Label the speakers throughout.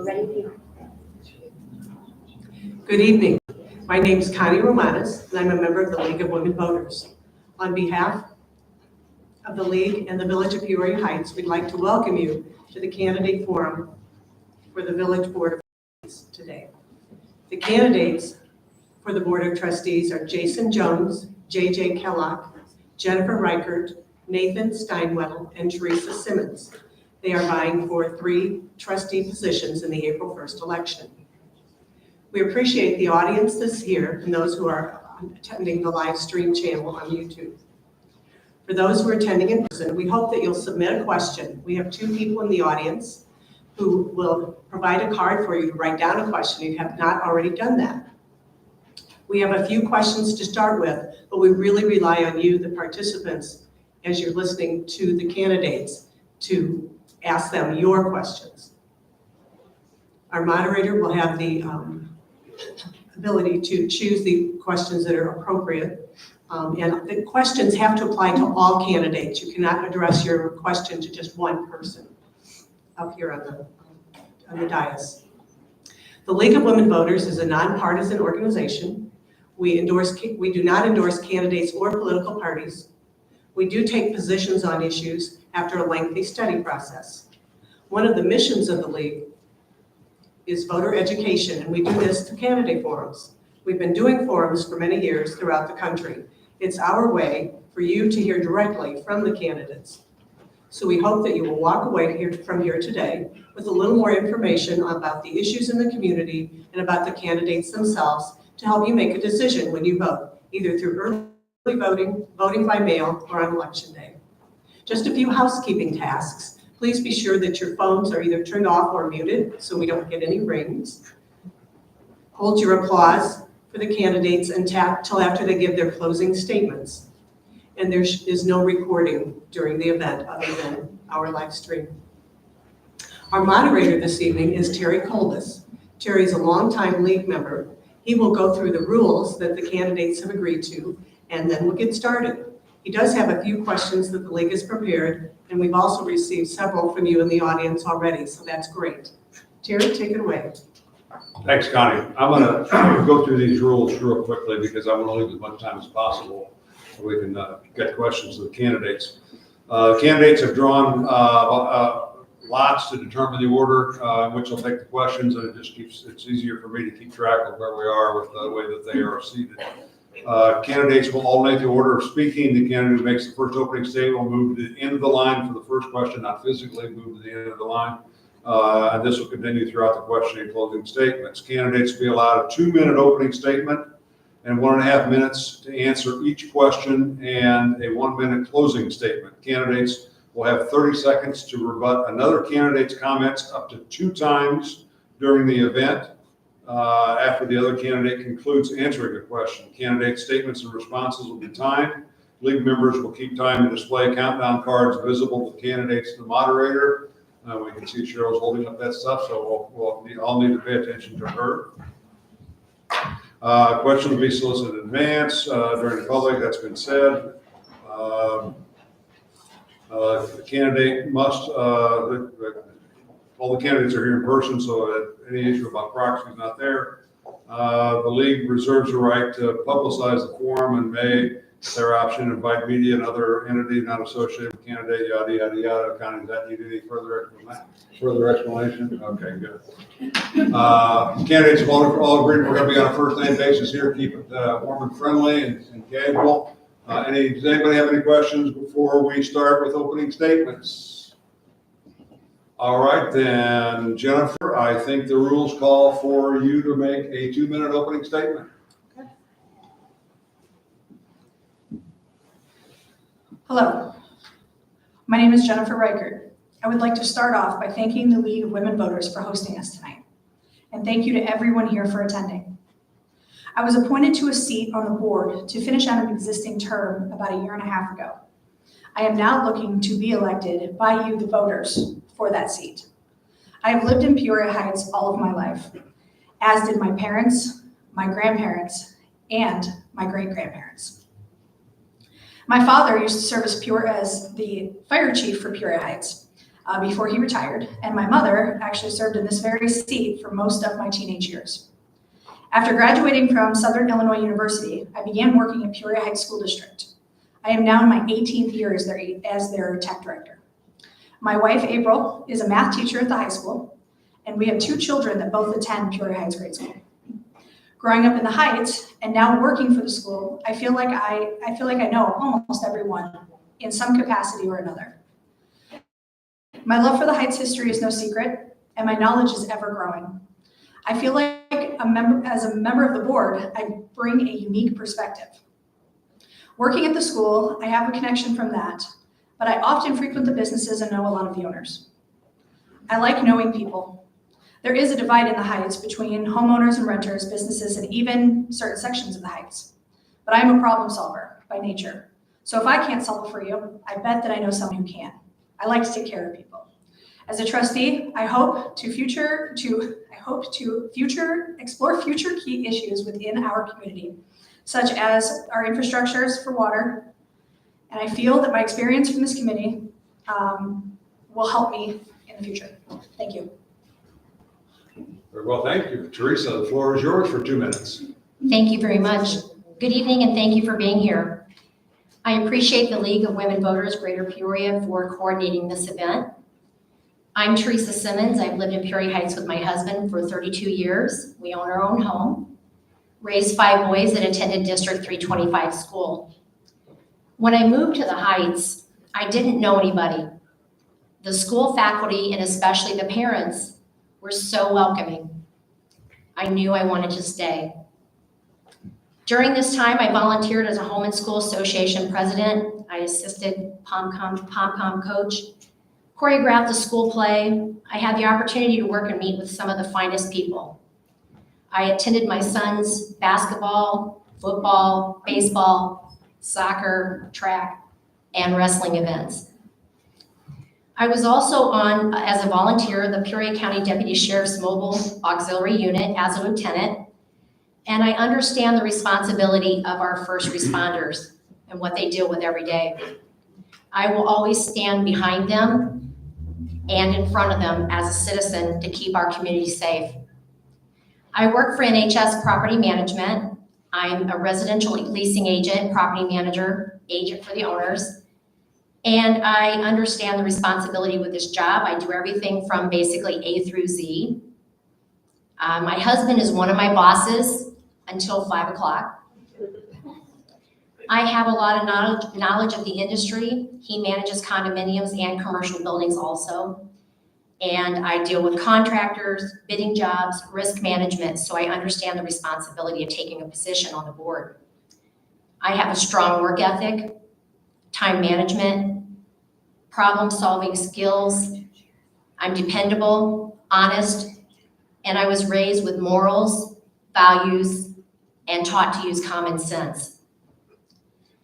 Speaker 1: ready to
Speaker 2: Good evening. My name is Connie Romanis, and I'm a member of the League of Women Voters. On behalf of the League and the Village of Peoria Heights, we'd like to welcome you to the candidate forum for the Village Board of Trustees today. The candidates for the Board of Trustees are Jason Jones, J.J. Kellock, Jennifer Reichert, Nathan Steinwedel, and Teresa Symmonds. They are vying for 3 trustee positions in the April 1st election. We appreciate the audience that's here and those who are attending the live stream channel on YouTube. For those who are attending in person, we hope that you'll submit a question. We have 2 people in the audience who will provide a card for you to write down a question if you have not already done that. We have a few questions to start with, but we really rely on you, the participants, as you're listening to the candidates, to ask them your questions. Our moderator will have the ability to choose the questions that are appropriate. And the questions have to apply to all candidates. You cannot address your question to just one person up here on the dais. The League of Women Voters is a nonpartisan organization. We do not endorse candidates or political parties. We do take positions on issues after a lengthy study process. One of the missions of the League is voter education, and we do this through candidate forums. We've been doing forums for many years throughout the country. It's our way for you to hear directly from the candidates. So we hope that you will walk away from here today with a little more information about the issues in the community and about the candidates themselves to help you make a decision when you vote, either through early voting, voting by mail, or on election day. Just a few housekeeping tasks. Please be sure that your phones are either turned off or muted so we don't get any rings. Hold your applause for the candidates and tap till after they give their closing statements. And there is no recording during the event other than our live stream. Our moderator this evening is Terry Colbus. Terry is a longtime League member. He will go through the rules that the candidates have agreed to, and then we'll get started. He does have a few questions that the League has prepared, and we've also received several from you in the audience already, so that's great. Terry, take it away.
Speaker 3: Thanks, Connie. I'm going to go through these rules real quickly because I want to leave as much time as possible so we can get questions to the candidates. Candidates have drawn lots to determine the order in which they'll take the questions, and it's easier for me to keep track of where we are with the way that they are seated. Candidates will alternate the order of speaking. The candidate who makes the first opening statement will move to the end of the line for the first question, not physically move to the end of the line. And this will continue throughout the question and closing statements. Candidates will be allowed a 2-minute opening statement and 1.5 minutes to answer each question and a 1-minute closing statement. Candidates will have 30 seconds to rebut another candidate's comments up to 2 times during the event. After the other candidate concludes answering a question, candidate statements and responses will be timed. League members will keep time and display countdown cards visible to candidates and the moderator. We can see Cheryl's holding up that stuff, so we'll all need to pay attention to her. Questions will be solicited in advance during the public. That's been said. The candidate must. All the candidates are here in person, so any issue about proxy is not there. The League reserves the right to publicize the forum and may, at their option, invite media and other entities not associated with the candidate, yada, yada, yada. Connie, does that need any further explanation? Okay, good. Candidates have all agreed we're going to be on a first-name basis here. Keep it warm and friendly and casual. Does anybody have any questions before we start with opening statements? All right, then, Jennifer, I think the rules call for you to make a 2-minute opening statement.
Speaker 4: Okay. Hello, my name is Jennifer Reichert. I would like to start off by thanking the League of Women Voters for hosting us tonight. And thank you to everyone here for attending. I was appointed to a seat on the board to finish out an existing term about 1.5 years ago. I am now looking to be elected by you, the voters, for that seat. I have lived in Peoria Heights all of my life, as did my parents, my grandparents, and my great-grandparents. My father used to serve as the fire chief for Peoria Heights. before he retired, and my mother actually served in this very seat for most of my teenage years. After graduating from Southern Illinois University, I began working at Peoria Heights School District. I am now in my 18th year as their tech director. My wife, April, is a math teacher at the high school, and we have 2 children that both attend Peoria Heights Grade School. Growing up in the Heights and now working for the school, I feel like I know almost everyone in some capacity or another. My love for the Heights history is no secret, and my knowledge is ever growing. I feel like as a member of the board, I bring a unique perspective. Working at the school, I have a connection from that, but I often frequent the businesses and know a lot of the owners. I like knowing people. There is a divide in the Heights between homeowners and renters, businesses, and even certain sections of the Heights. But I am a problem solver by nature. So if I can't solve it for you, I bet that I know someone who can. I like to take care of people. As a trustee, I hope to explore future key issues within our community, such as our infrastructures for water. And I feel that my experience from this committee will help me in the future. Thank you.
Speaker 3: Very well, thank you. Teresa, the floor is yours for 2 minutes.
Speaker 1: Thank you very much. Good evening and thank you for being here. I appreciate the League of Women Voters Greater Peoria for coordinating this event. I'm Teresa Symmonds. I've lived in Peoria Heights with my husband for 32 years. We own our own home, raised 5 boys that attended District 325 school. When I moved to the Heights, I didn't know anybody. The school faculty and especially the parents were so welcoming. I knew I wanted to stay. During this time, I volunteered as a Home and School Association president. I assisted pom-pom coach, choreographed the school play. I had the opportunity to work and meet with some of the finest people. I attended my son's basketball, football, baseball, soccer, track, and wrestling events. I was also on, as a volunteer, the Peoria County Deputy Sheriff's Mobile Auxiliary Unit as a lieutenant, and I understand the responsibility of our first responders and what they deal with every day. I will always stand behind them and in front of them as a citizen to keep our community safe. I work for NHS Property Management. I'm a residential leasing agent, property manager, agent for the owners. And I understand the responsibility with this job. I do everything from basically A through Z. My husband is one of my bosses until 5 o'clock. I have a lot of knowledge of the industry. He manages condominiums and commercial buildings also. And I deal with contractors, bidding jobs, risk management, so I understand the responsibility of taking a position on the board. I have a strong work ethic, time management, problem-solving skills. I'm dependable, honest, and I was raised with morals, values, and taught to use common sense.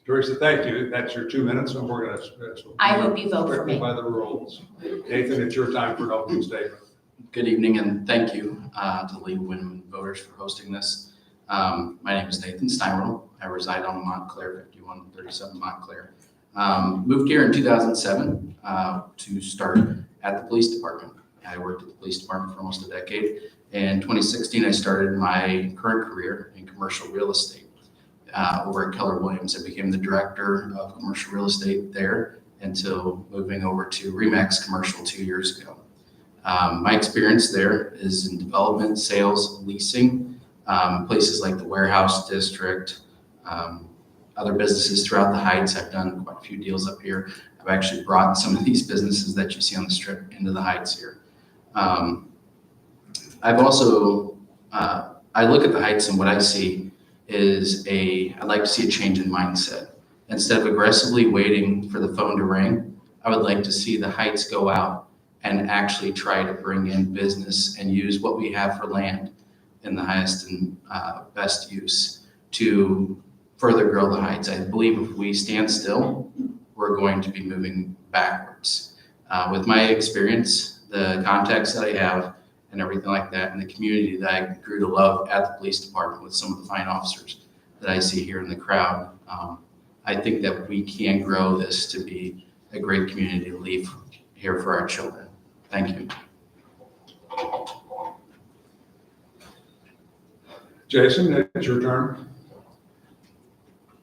Speaker 3: Teresa, thank you. That's your 2 minutes, and we're going to.
Speaker 1: I hope you vote for me.
Speaker 3: By the rules. Nathan, it's your time for an opening statement.
Speaker 5: Good evening, and thank you to the League of Women Voters for hosting this. My name is Nathan Steinwedel. I reside on Montclair, 5137 Montclair. Moved here in 2007 to start at the police department. I worked at the police department for almost a decade. In 2016, I started my current career in commercial real estate. Over at Keller Williams, I became the director of commercial real estate there until moving over to Remax Commercial 2 years ago. My experience there is in development, sales, leasing, places like the Warehouse District, other businesses throughout the Heights. I've done quite a few deals up here. I've actually brought some of these businesses that you see on the strip into the Heights here. I've also, I look at the Heights and what I see is I'd like to see a change in mindset. Instead of aggressively waiting for the phone to ring, I would like to see the Heights go out and actually try to bring in business and use what we have for land in the highest and best use to further grow the Heights. I believe if we stand still, we're going to be moving backwards. With my experience, the contacts that I have and everything like that, and the community that I grew to love at the police department with some of the fine officers that I see here in the crowd, I think that we can grow this to be a great community to leave here for our children. Thank you.
Speaker 3: Jason, it's your turn.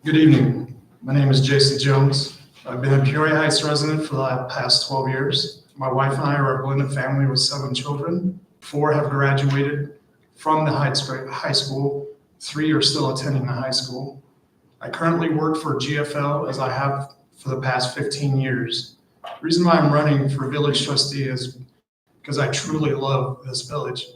Speaker 6: Good evening. My name is Jason Jones. I've been a Peoria Heights resident for the past 12 years. My wife and I are a blended family with 7 children. 4 have graduated from the Heights high school. 3 are still attending the high school. I currently work for GFL as I have for the past 15 years. The reason why I'm running for village trustee is because I truly love this village.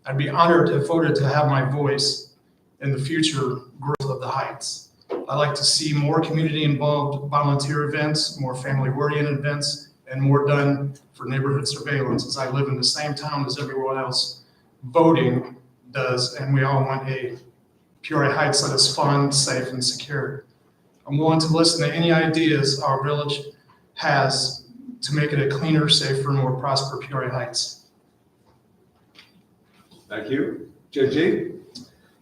Speaker 6: I'd be honored if voted to have my voice in the future growth of the Heights. I like to see more community-involved volunteer events, more family-oriented events, and more done for neighborhood surveillance, as I live in the same town as everyone else voting does, and we all want a Peoria Heights that is fun, safe, and secure. I'm willing to listen to any ideas our village has to make it a cleaner, safer, more prosperous Peoria Heights.
Speaker 3: Thank you. JT?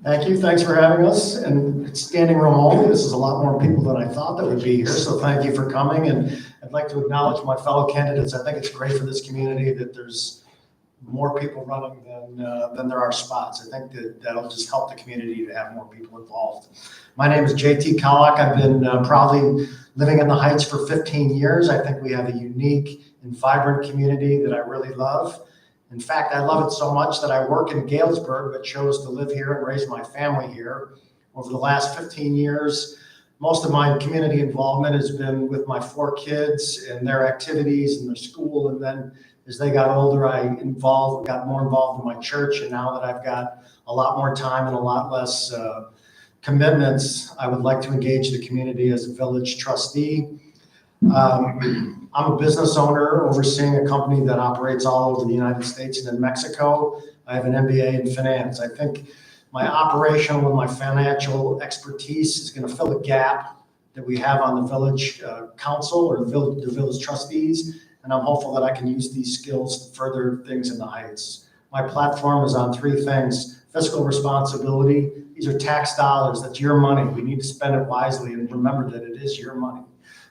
Speaker 7: Thank you. Thanks for having us. And it's standing room only. This is a lot more people than I thought that would be here. So thank you for coming. And I'd like to acknowledge my fellow candidates. I think it's great for this community that there's more people running than there are spots. I think that'll just help the community to have more people involved. My name is JT Kellock. I've been proudly living in the Heights for 15 years. I think we have a unique and vibrant community that I really love. In fact, I love it so much that I work in Galesburg, but chose to live here and raise my family here. Over the last 15 years, most of my community involvement has been with my 4 kids and their activities and their school. And then as they got older, I got more involved in my church. And now that I've got a lot more time and a lot less commitments, I would like to engage the community as a village trustee. I'm a business owner overseeing a company that operates all over the United States and in Mexico. I have an MBA in finance. I think my operational and my financial expertise is going to fill a gap that we have on the village council or the village trustees. And I'm hopeful that I can use these skills to further things in the Heights. My platform is on 3 things: fiscal responsibility. These are tax dollars. That's your money. We need to spend it wisely and remember that it is your money.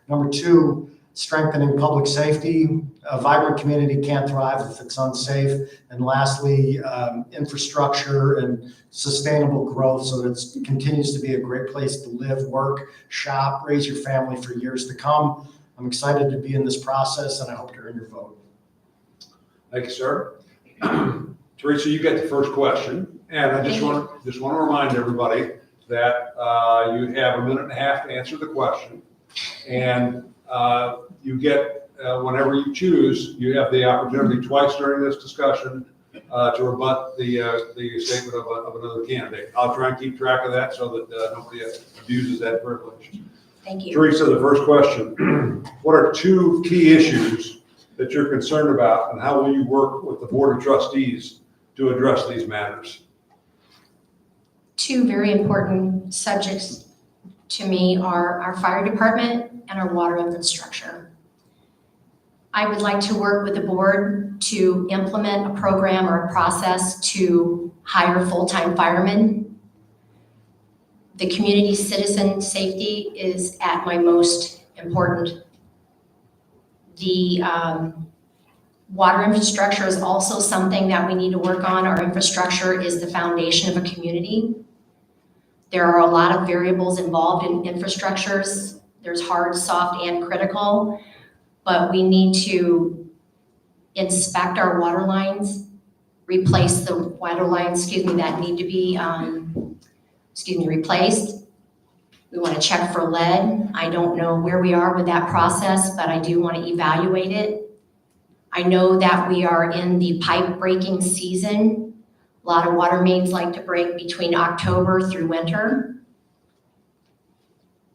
Speaker 7: Number 2, strengthening public safety. A vibrant community can't thrive if it's unsafe. And lastly, infrastructure and sustainable growth so that it continues to be a great place to live, work, shop, raise your family for years to come. I'm excited to be in this process, and I hope to earn your vote.
Speaker 3: Thank you, sir. Teresa, you get the first question. And I just want to remind everybody that you have a minute and a half to answer the question. And you get, whenever you choose, you have the opportunity twice during this discussion to rebut the statement of another candidate. I'll try and keep track of that so that nobody abuses that privilege.
Speaker 1: Thank you.
Speaker 3: Teresa, the first question. What are 2 key issues that you're concerned about, and how will you work with the Board of Trustees to address these matters?
Speaker 1: 2 very important subjects to me are our fire department and our water infrastructure. I would like to work with the board to implement a program or a process to hire full-time firemen. The community citizen safety is at my most important. The water infrastructure is also something that we need to work on. Our infrastructure is the foundation of a community. There are a lot of variables involved in infrastructures. There's hard, soft, and critical, but we need to inspect our water lines, replace the water lines, that need to be, replaced. We want to check for lead. I don't know where we are with that process, but I do want to evaluate it. I know that we are in the pipe breaking season. A lot of water mains like to break between October through winter.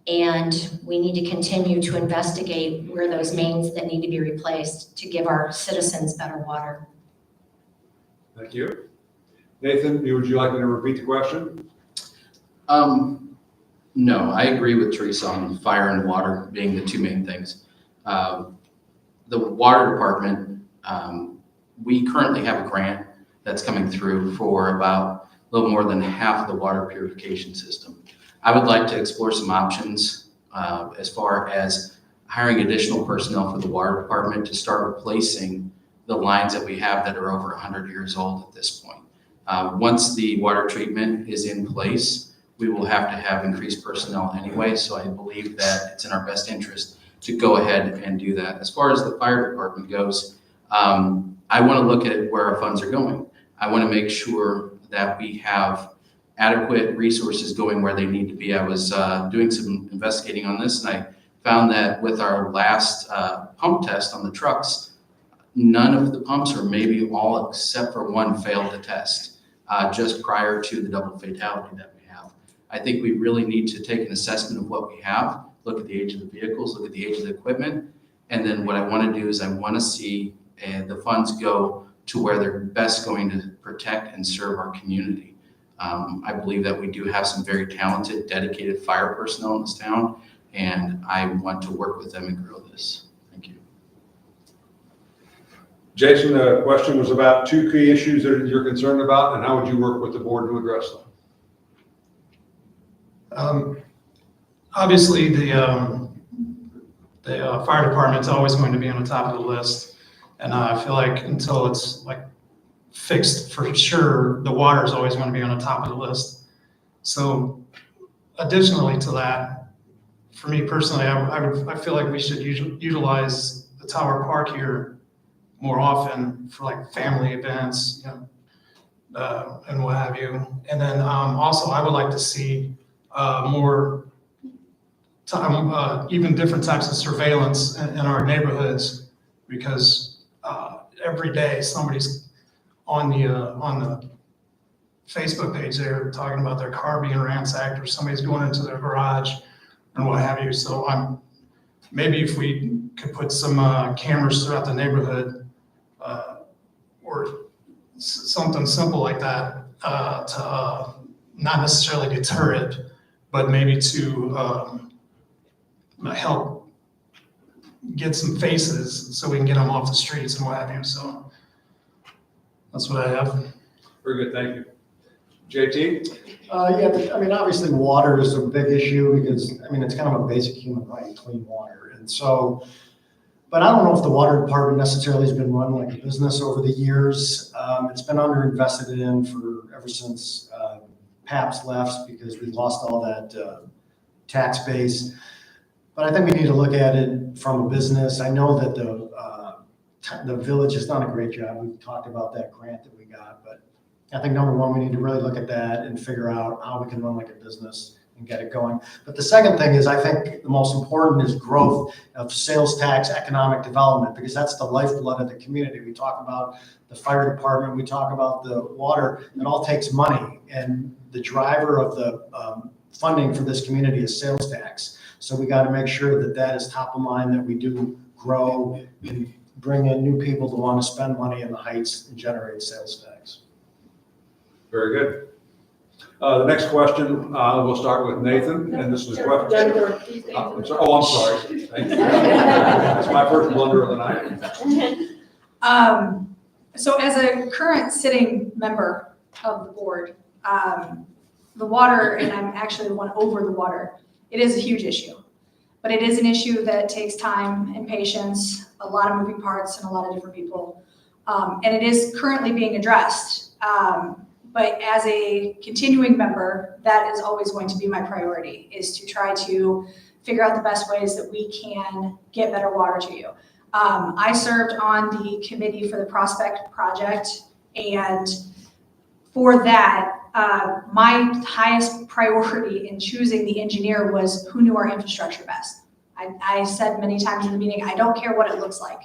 Speaker 1: And we need to continue to investigate where those mains that need to be replaced to give our citizens better water.
Speaker 3: Thank you. Nathan, would you like me to repeat the question?
Speaker 5: No, I agree with Teresa on fire and water being the 2 main things. The water department, we currently have a grant that's coming through for about a little more than half of the water purification system. I would like to explore some options as far as hiring additional personnel for the water department to start replacing the lines that we have that are over 100 years old at this point. Once the water treatment is in place, we will have to have increased personnel anyway, so I believe that it's in our best interest to go ahead and do that. As far as the fire department goes, I want to look at where our funds are going. I want to make sure that we have adequate resources going where they need to be. I was doing some investigating on this, and I found that with our last pump test on the trucks, none of the pumps, or maybe all except for one, failed to test just prior to the double fatality that we have. I think we really need to take an assessment of what we have, look at the age of the vehicles, look at the age of the equipment, and then what I want to do is I want to see the funds go to where they're best going to protect and serve our community. I believe that we do have some very talented, dedicated fire personnel in this town, and I want to work with them and grow this. Thank you.
Speaker 3: Jason, the question was about 2 key issues that you're concerned about, and how would you work with the board to address them?
Speaker 6: Obviously, the fire department's always going to be on the top of the list. And I feel like until it's like fixed for sure, the water is always going to be on the top of the list. So additionally to that, for me personally, I feel like we should utilize the Tower Park here more often for like family events, you know, and what have you. And then also I would like to see more time, even different types of surveillance in our neighborhoods, because every day somebody's on the Facebook page there talking about their car being ransacked, or somebody's going into their garage and what have you. So maybe if we could put some cameras throughout the neighborhood, or something simple like that, to not necessarily deter it, but maybe to help get some faces so we can get them off the streets and what have you. So that's what I have.
Speaker 3: Very good, thank you. JT?
Speaker 7: Yeah, I mean, obviously water is a big issue because, I mean, it's kind of a basic human right, clean water. And so, but I don't know if the water department necessarily has been run like a business over the years. It's been underinvested in ever since PAPS left, because we lost all that tax base. But I think we need to look at it from a business. I know that the village has done a great job. We've talked about that grant that we got, but I think number one, we need to really look at that and figure out how we can run like a business and get it going. But the second thing is, I think the most important is growth of sales tax, economic development, because that's the lifeblood of the community. We talk about the fire department, we talk about the water, it all takes money. And the driver of the funding for this community is sales tax. So we got to make sure that that is top of mind, that we do grow and bring in new people to want to spend money in the Heights and generate sales tax.
Speaker 3: Very good. The next question, we'll start with Nathan, and this is a question. I'm sorry. Oh, I'm sorry. Thank you. That's my first blunder of the night.
Speaker 4: So as a current sitting member of the board, the water, and I'm actually the one over the water, it is a huge issue. But it is an issue that takes time and patience, a lot of moving parts and a lot of different people. And it is currently being addressed. But as a continuing member, that is always going to be my priority, is to try to figure out the best ways that we can get better water to you. I served on the committee for the Prospect Project, and for that, my highest priority in choosing the engineer was who knew our infrastructure best. I said many times in the meeting, I don't care what it looks like.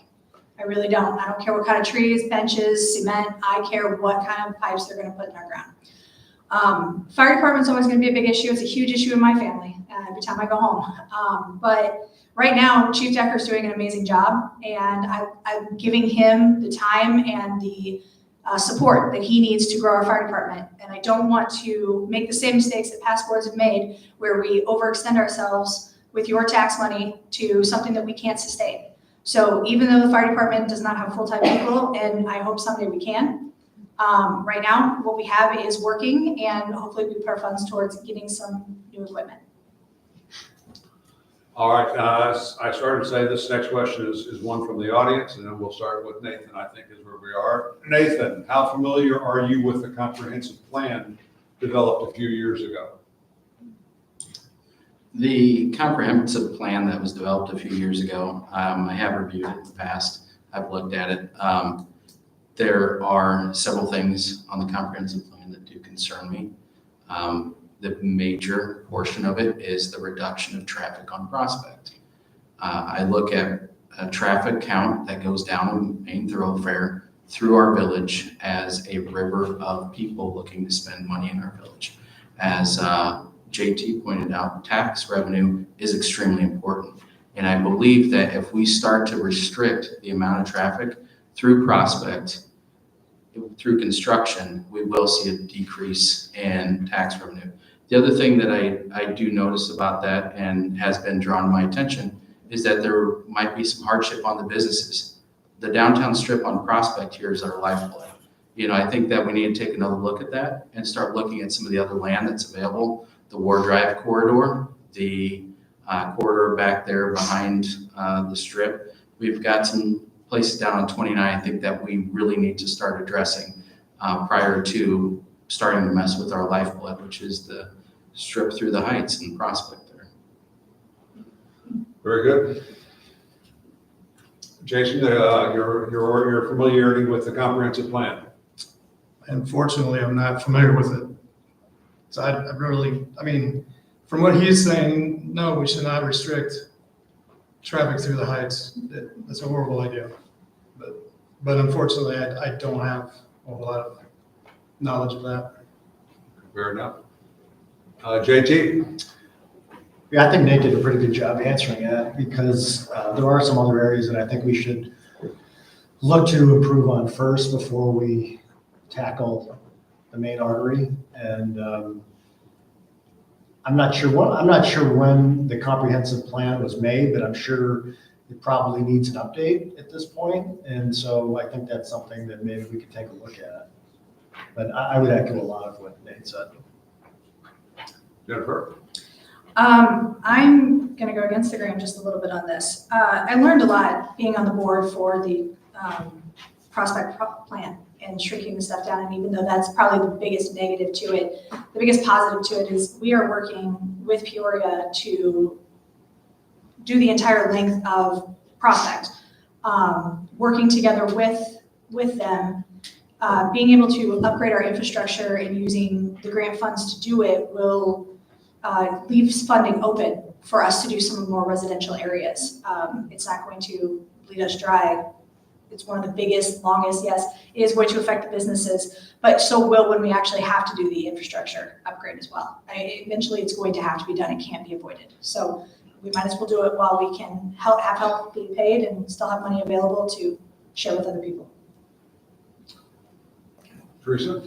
Speaker 4: I really don't. I don't care what kind of trees, benches, cement. I care what kind of pipes they're going to put in our ground. Fire department's always going to be a big issue. It's a huge issue in my family every time I go home. But right now, Chief Decker's doing an amazing job, and I'm giving him the time and the support that he needs to grow our fire department. And I don't want to make the same mistakes that past boards have made, where we overextend ourselves with your tax money to something that we can't sustain. So even though the fire department does not have full-time people, and I hope someday we can, right now what we have is working, and hopefully we put our funds towards getting some new equipment.
Speaker 3: All right, I started to say this next question is one from the audience, and then we'll start with Nathan, I think is where we are. Nathan, how familiar are you with the comprehensive plan developed a few years ago?
Speaker 5: The comprehensive plan that was developed a few years ago, I have reviewed it in the past. I've looked at it. There are several things on the comprehensive plan that do concern me. The major portion of it is the reduction of traffic on Prospect. I look at a traffic count that goes down a main thoroughfare through our village as a river of people looking to spend money in our village. As JT pointed out, tax revenue is extremely important. And I believe that if we start to restrict the amount of traffic through Prospect, through construction, we will see a decrease in tax revenue. The other thing that I do notice about that and has been drawn to my attention is that there might be some hardship on the businesses. The downtown strip on Prospect here is our lifeblood. You know, I think that we need to take another look at that and start looking at some of the other land that's available, the War Drive corridor, the corridor back there behind the strip. We've got some places down on 29, I think that we really need to start addressing prior to starting to mess with our lifeblood, which is the strip through the Heights and Prospect there.
Speaker 3: Very good. Jason, your familiarity with the comprehensive plan?
Speaker 6: Unfortunately, I'm not familiar with it. So I mean, from what he's saying, no, we should not restrict traffic through the Heights. That's a horrible idea. But unfortunately, I don't have a whole lot of knowledge of that.
Speaker 3: Fair enough. JT?
Speaker 7: Yeah, I think Nate did a pretty good job answering that because there are some other areas that I think we should look to improve on first before we tackle the main artery. And I'm not sure when the comprehensive plan was made, but I'm sure it probably needs an update at this point. And so I think that's something that maybe we could take a look at. But I would echo a lot of what Nate said.
Speaker 3: Jennifer?
Speaker 4: I'm going to go against the grain just a little bit on this. I learned a lot being on the board for the Prospect plan and shrinking the stuff down. And even though that's probably the biggest negative to it, the biggest positive to it is we are working with Peoria to do the entire length of Prospect, working together with them. Being able to upgrade our infrastructure and using the grant funds to do it will leave funding open for us to do some more residential areas. It's not going to bleed us dry. It's one of the biggest, longest, yes, it is going to affect the businesses, but so will when we actually have to do the infrastructure upgrade as well. Eventually it's going to have to be done. It can't be avoided. So we might as well do it while we can have help being paid and still have money available to share with other people.
Speaker 3: Teresa?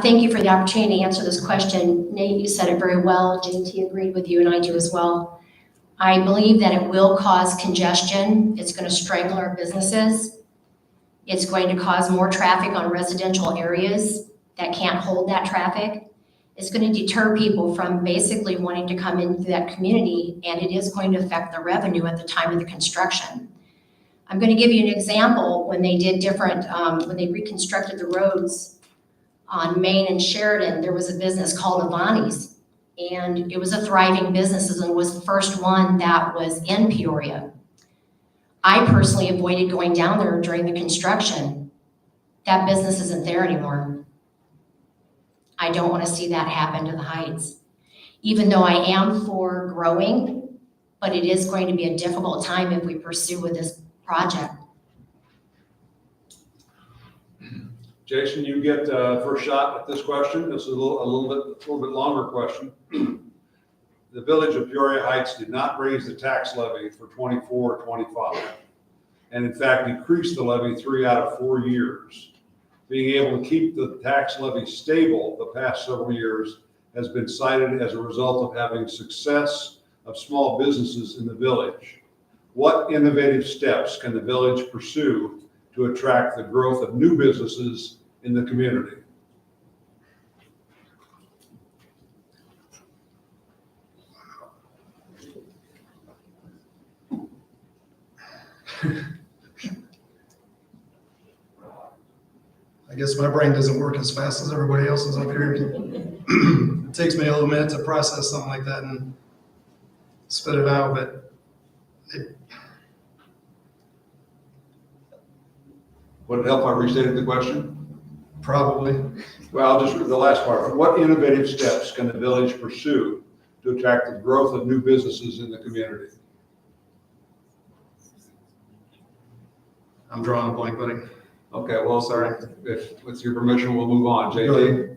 Speaker 1: Thank you for the opportunity to answer this question. Nate, you said it very well. JT agreed with you and I do as well. I believe that it will cause congestion. It's going to strangle our businesses. It's going to cause more traffic on residential areas that can't hold that traffic. It's going to deter people from basically wanting to come into that community, and it is going to affect the revenue at the time of the construction. I'm going to give you an example. When they did when they reconstructed the roads on Main and Sheridan, there was a business called Avani's, and it was a thriving business and was the first one that was in Peoria. I personally avoided going down there during the construction. That business isn't there anymore. I don't want to see that happen to the Heights. Even though I am for growing, but it is going to be a difficult time if we pursue with this project.
Speaker 3: Jason, you get first shot at this question. This is a little bit longer question. The village of Peoria Heights did not raise the tax levy for 24-25, and in fact decreased the levy 3 out of 4 years. Being able to keep the tax levy stable the past several years has been cited as a result of having success of small businesses in the village. What innovative steps can the village pursue to attract the growth of new businesses in the community?
Speaker 6: I guess my brain doesn't work as fast as everybody else's up here. It takes me a little minute to process something like that and spit it out, but
Speaker 3: Would it help if I restated the question?
Speaker 6: probably.
Speaker 3: Well, just the last part. What innovative steps can the village pursue to attract the growth of new businesses in the community?
Speaker 6: I'm drawing a blank, buddy.
Speaker 3: Okay, well, sorry. If, with your permission, we'll move on. JT?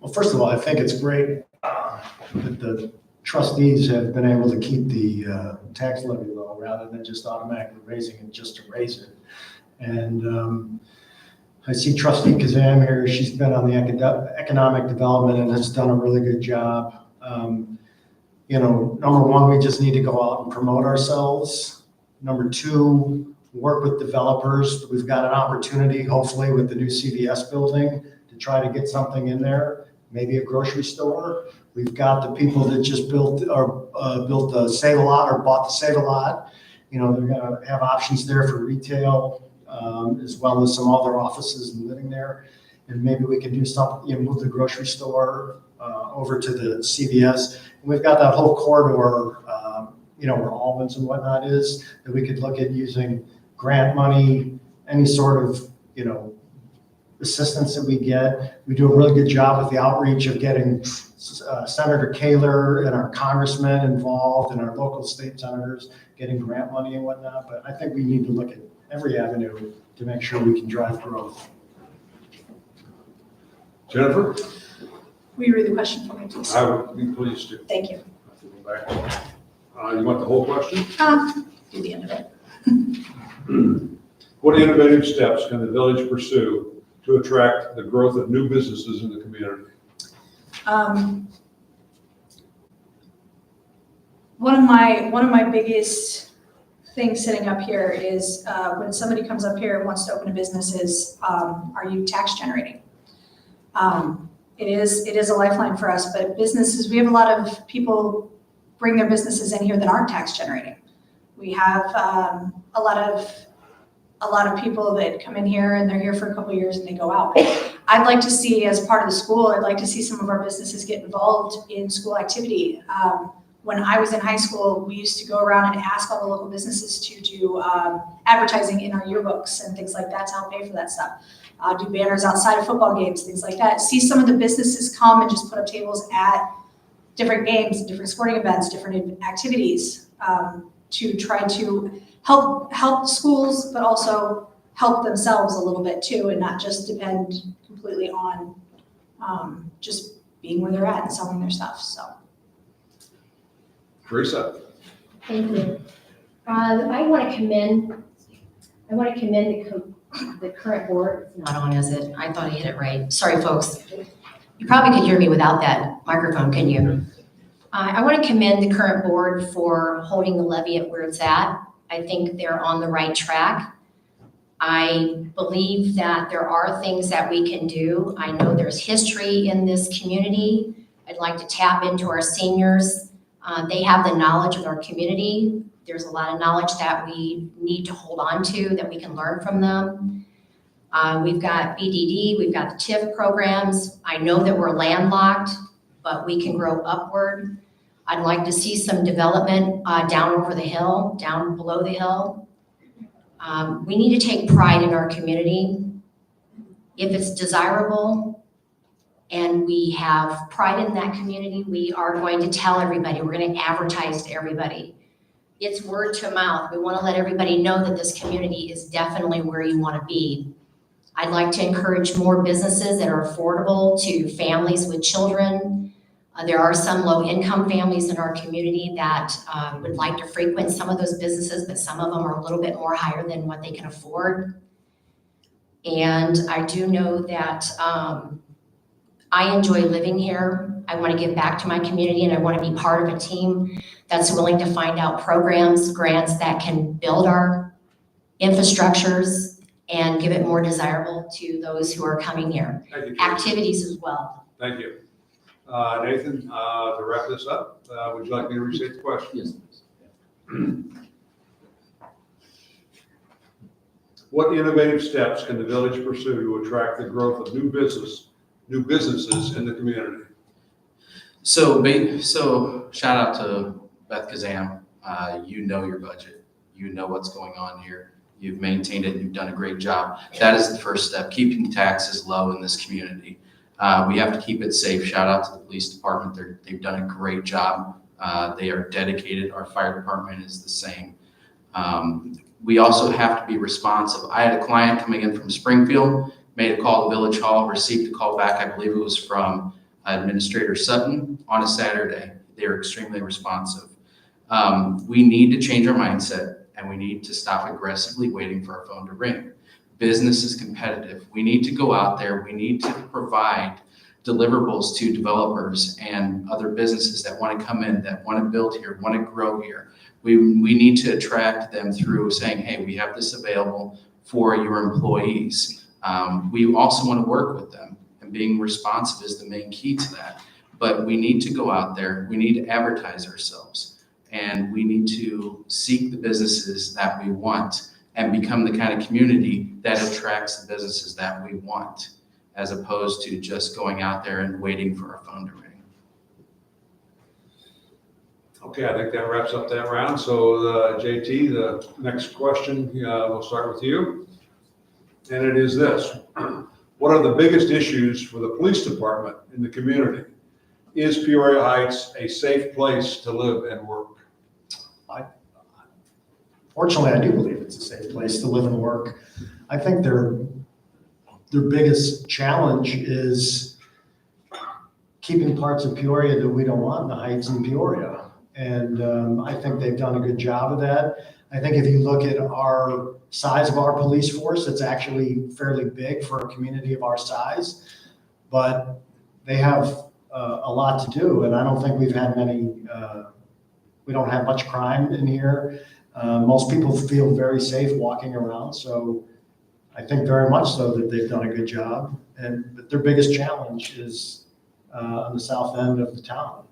Speaker 7: Well, first of all, I think it's great that the trustees have been able to keep the tax levy low rather than just automatically raising it just to raise it. And I see trustee Kazam here. She's been on the economic development and has done a really good job. You know, number one, we just need to go out and promote ourselves. Number two, work with developers. We've got an opportunity, hopefully, with the new CVS building to try to get something in there, maybe a grocery store. We've got the people that just built the Save-A-Lot or bought the Save-A-Lot. You know, they're gonna have options there for retail, as well as some other offices and living there. And maybe we can do something, you know, move the grocery store over to the CVS. And we've got that whole corridor, you know, where Almonds and whatnot is, that we could look at using grant money, any sort of, you know, assistance that we get. We do a really good job with the outreach of getting Senator Kaler and our congressmen involved and our local state senators getting grant money and whatnot. But I think we need to look at every avenue to make sure we can drive growth.
Speaker 3: Jennifer?
Speaker 4: Will you read the question for me, please?
Speaker 3: I would be pleased to.
Speaker 4: Thank you.
Speaker 3: You want the whole question?
Speaker 4: Do the end of it.
Speaker 3: What innovative steps can the village pursue to attract the growth of new businesses in the community?
Speaker 4: One of my biggest things sitting up here is when somebody comes up here and wants to open a business is, are you tax generating? It is a lifeline for us, but businesses, we have a lot of people bring their businesses in here that aren't tax generating. We have a lot of people that come in here and they're here for a couple of years and they go out. I'd like to see, as part of the school, I'd like to see some of our businesses get involved in school activity. When I was in high school, we used to go around and ask all the local businesses to do advertising in our yearbooks and things like that to help pay for that stuff. Do banners outside of football games, things like that. See some of the businesses come and just put up tables at different games, different sporting events, different activities to try to help schools, but also help themselves a little bit too, and not just depend completely on just being where they're at and selling their stuff. So.
Speaker 3: Teresa?
Speaker 1: Thank you. I want to commend the current board. It's not on, is it? I thought I hit it right. Sorry, folks. You probably could hear me without that microphone, can you? I want to commend the current board for holding the levy at where it's at. I think they're on the right track. I believe that there are things that we can do. I know there's history in this community. I'd like to tap into our seniors. They have the knowledge of our community. There's a lot of knowledge that we need to hold on to, that we can learn from them. We've got BDD, we've got the TIF programs. I know that we're landlocked, but we can grow upward. I'd like to see some development down over the hill, down below the hill. We need to take pride in our community. If it's desirable and we have pride in that community, we are going to tell everybody, we're going to advertise to everybody. It's word to mouth. We want to let everybody know that this community is definitely where you want to be. I'd like to encourage more businesses that are affordable to families with children. There are some low-income families in our community that would like to frequent some of those businesses, but some of them are a little bit more higher than what they can afford. And I do know that I enjoy living here. I want to give back to my community, and I want to be part of a team that's willing to find out programs, grants that can build our infrastructures and give it more desirable to those who are coming here.
Speaker 3: Thank you.
Speaker 1: Activities as well.
Speaker 3: Thank you. Nathan, to wrap this up, would you like me to restate the question?
Speaker 5: Yes, please.
Speaker 3: What innovative steps can the village pursue to attract the growth of new businesses in the community?
Speaker 5: So shout out to Beth Kazam. You know your budget. You know what's going on here. You've maintained it. You've done a great job. That is the first step, keeping taxes low in this community. We have to keep it safe. Shout out to the police department. They've done a great job. They are dedicated. Our fire department is the same. We also have to be responsive. I had a client coming in from Springfield, made a call to Village Hall, received a call back. I believe it was from Administrator Sutton on a Saturday. They are extremely responsive. We need to change our mindset, and we need to stop aggressively waiting for our phone to ring. Business is competitive. We need to go out there. We need to provide deliverables to developers and other businesses that want to come in, that want to build here, want to grow here. We need to attract them through saying, hey, we have this available for your employees. We also want to work with them, and being responsive is the main key to that. But we need to go out there. We need to advertise ourselves, and we need to seek the businesses that we want and become the kind of community that attracts the businesses that we want, as opposed to just going out there and waiting for our phone to ring.
Speaker 3: Okay, I think that wraps up that round. So JT, the next question, we'll start with you. And it is this: what are the biggest issues for the police department in the community? Is Peoria Heights a safe place to live and work?
Speaker 7: Fortunately, I do believe it's a safe place to live and work. I think their biggest challenge is keeping parts of Peoria that we don't want in the Heights in Peoria. And I think they've done a good job of that. I think if you look at our size of our police force, it's actually fairly big for a community of our size, but they have a lot to do. And I don't think we've had we don't have much crime in here. Most people feel very safe walking around. So I think very much so that they've done a good job. But their biggest challenge is on the south end of the town.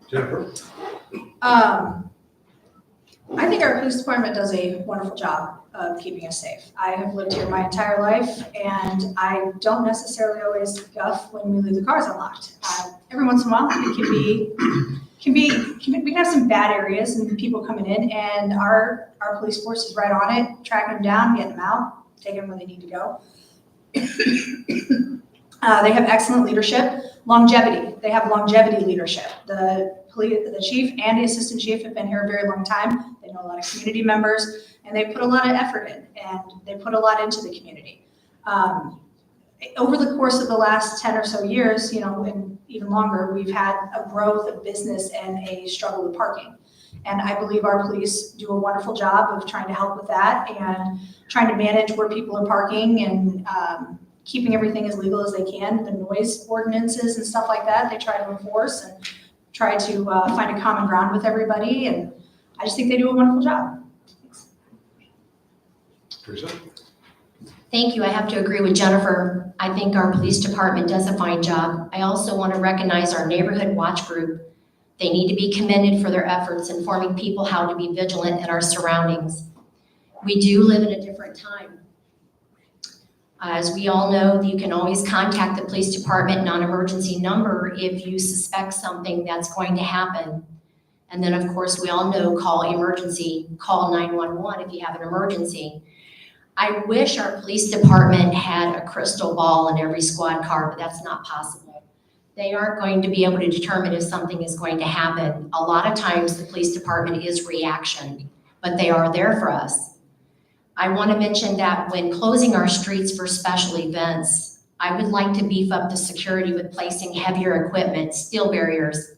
Speaker 3: Jennifer?
Speaker 4: I think our police department does a wonderful job of keeping us safe. I have lived here my entire life, and I don't necessarily always guff when we leave the cars unlocked. Every once in a while, we can have some bad areas and people coming in, and our police force is right on it, tracking them down, getting them out, taking them where they need to go. They have excellent leadership. Longevity. They have longevity leadership. The chief and the assistant chief have been here a very long time. They know a lot of community members, and they put a lot of effort in, and they put a lot into the community. Over the course of the last 10 or so years, and even longer, we've had a growth of business and a struggle with parking. And I believe our police do a wonderful job of trying to help with that and trying to manage where people are parking and keeping everything as legal as they can. The noise ordinances and stuff like that, they try to enforce and try to find a common ground with everybody. And I just think they do a wonderful job. Thanks.
Speaker 3: Teresa?
Speaker 1: Thank you. I have to agree with Jennifer. I think our police department does a fine job. I also want to recognize our neighborhood watch group. They need to be commended for their efforts informing people how to be vigilant in our surroundings. We do live in a different time. As we all know, you can always contact the police department non-emergency number if you suspect something that's going to happen. And then, of course, we all know call 911 if you have an emergency. I wish our police department had a crystal ball in every squad car, but that's not possible. They aren't going to be able to determine if something is going to happen. A lot of times the police department is reaction, but they are there for us. I want to mention that when closing our streets for special events, I would like to beef up the security with placing heavier equipment, steel barriers,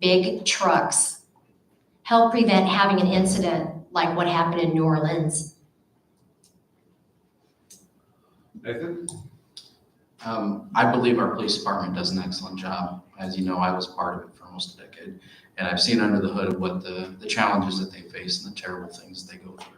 Speaker 1: big trucks, help prevent having an incident like what happened in New Orleans.
Speaker 3: Nathan?
Speaker 5: I believe our police department does an excellent job. As you know, I was part of it for almost a decade, and I've seen under the hood of what the challenges that they face and the terrible things that they go through.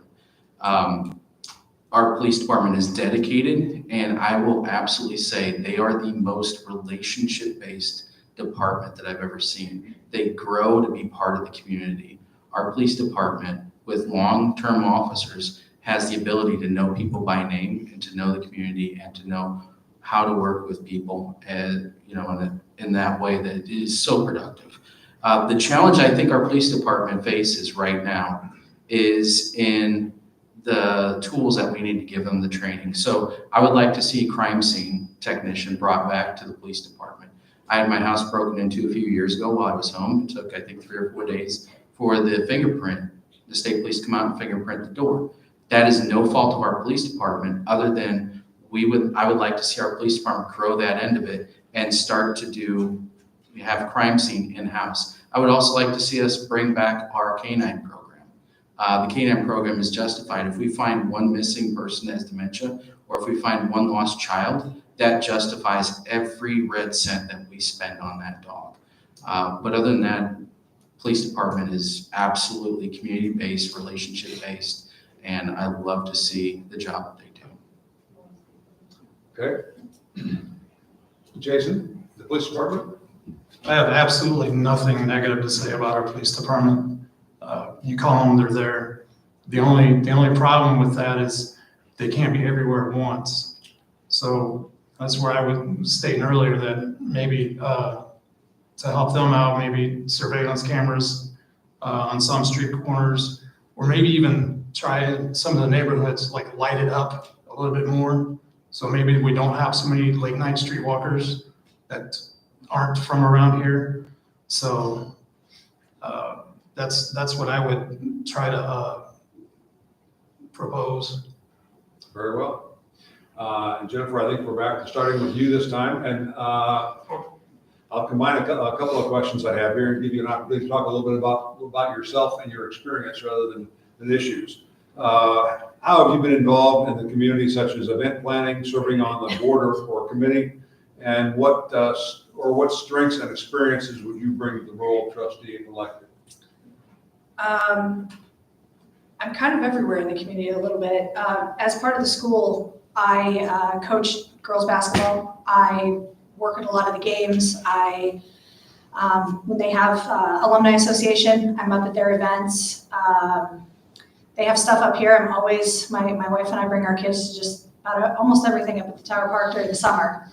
Speaker 5: Our police department is dedicated, and I will absolutely say they are the most relationship-based department that I've ever seen. They grow to be part of the community. Our police department with long-term officers has the ability to know people by name and to know the community and to know how to work with people, and in that way that is so productive. The challenge I think our police department faces right now is in the tools that we need to give them the training. So I would like to see a crime scene technician brought back to the police department. I had my house broken into a few years ago while I was home. It took, I think, 3 or 4 days for the state police to come out and fingerprint the door. That is no fault of our police department, other than I would like to see our police department grow that end of it and start to have crime scene in-house. I would also like to see us bring back our canine program. The canine program is justified. If we find one missing person that has dementia, or if we find one lost child, that justifies every red cent that we spend on that dog. But other than that, police department is absolutely community-based, relationship-based, and I love to see the job that they do.
Speaker 3: Okay. Jason, the police department?
Speaker 6: I have absolutely nothing negative to say about our police department. You call them, they're there. The only problem with that is they can't be everywhere at once. So that's where I was stating earlier that maybe to help them out, maybe surveillance cameras on some street corners, or maybe even try some of the neighborhoods, like light it up a little bit more. So maybe we don't have so many late night streetwalkers that aren't from around here. So that's what I would try to propose.
Speaker 3: Very well. And Jennifer, I think we're back to starting with you this time. And I'll combine a couple of questions I have here and give you an opportunity to talk a little bit about yourself and your experience rather than issues. How have you been involved in the community, such as event planning, serving on the board or committee? And what strengths and experiences would you bring to the role of trustee if elected?
Speaker 4: I'm kind of everywhere in the community a little bit. As part of the school, I coach girls basketball. I work at a lot of the games. When they have alumni association, I'm up at their events. They have stuff up here. I'm always, my wife and I bring our kids to just about almost everything up at the Tower Park during the summer.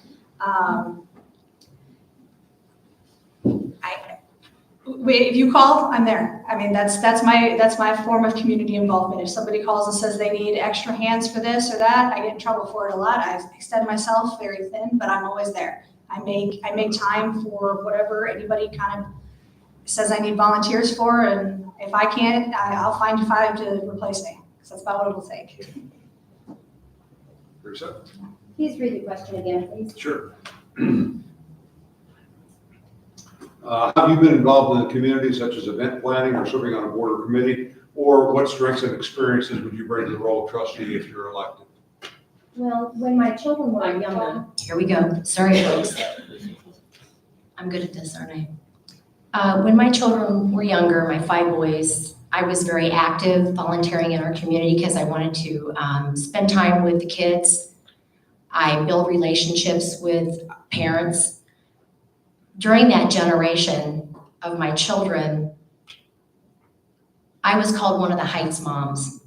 Speaker 4: If you call, I'm there. I mean, that's my form of community involvement. If somebody calls and says they need extra hands for this or that, I get in trouble for it a lot. I extend myself very thin, but I'm always there. I make time for whatever anybody kind of says I need volunteers for, and if I can't, I'll find 5 to replace me, because that's about what it'll take.
Speaker 3: Teresa?
Speaker 8: Please read the question again, please.
Speaker 3: Sure. Have you been involved in the community, such as event planning or serving on a board or committee? Or what strengths and experiences would you bring to the role of trustee if you're elected?
Speaker 8: Well, when my children were younger,
Speaker 1: Here we go. Sorry, folks. I'm good at this, aren't I? When my children were younger, my 5 boys, I was very active volunteering in our community because I wanted to spend time with the kids. I built relationships with parents. During that generation of my children, I was called one of the Heights moms,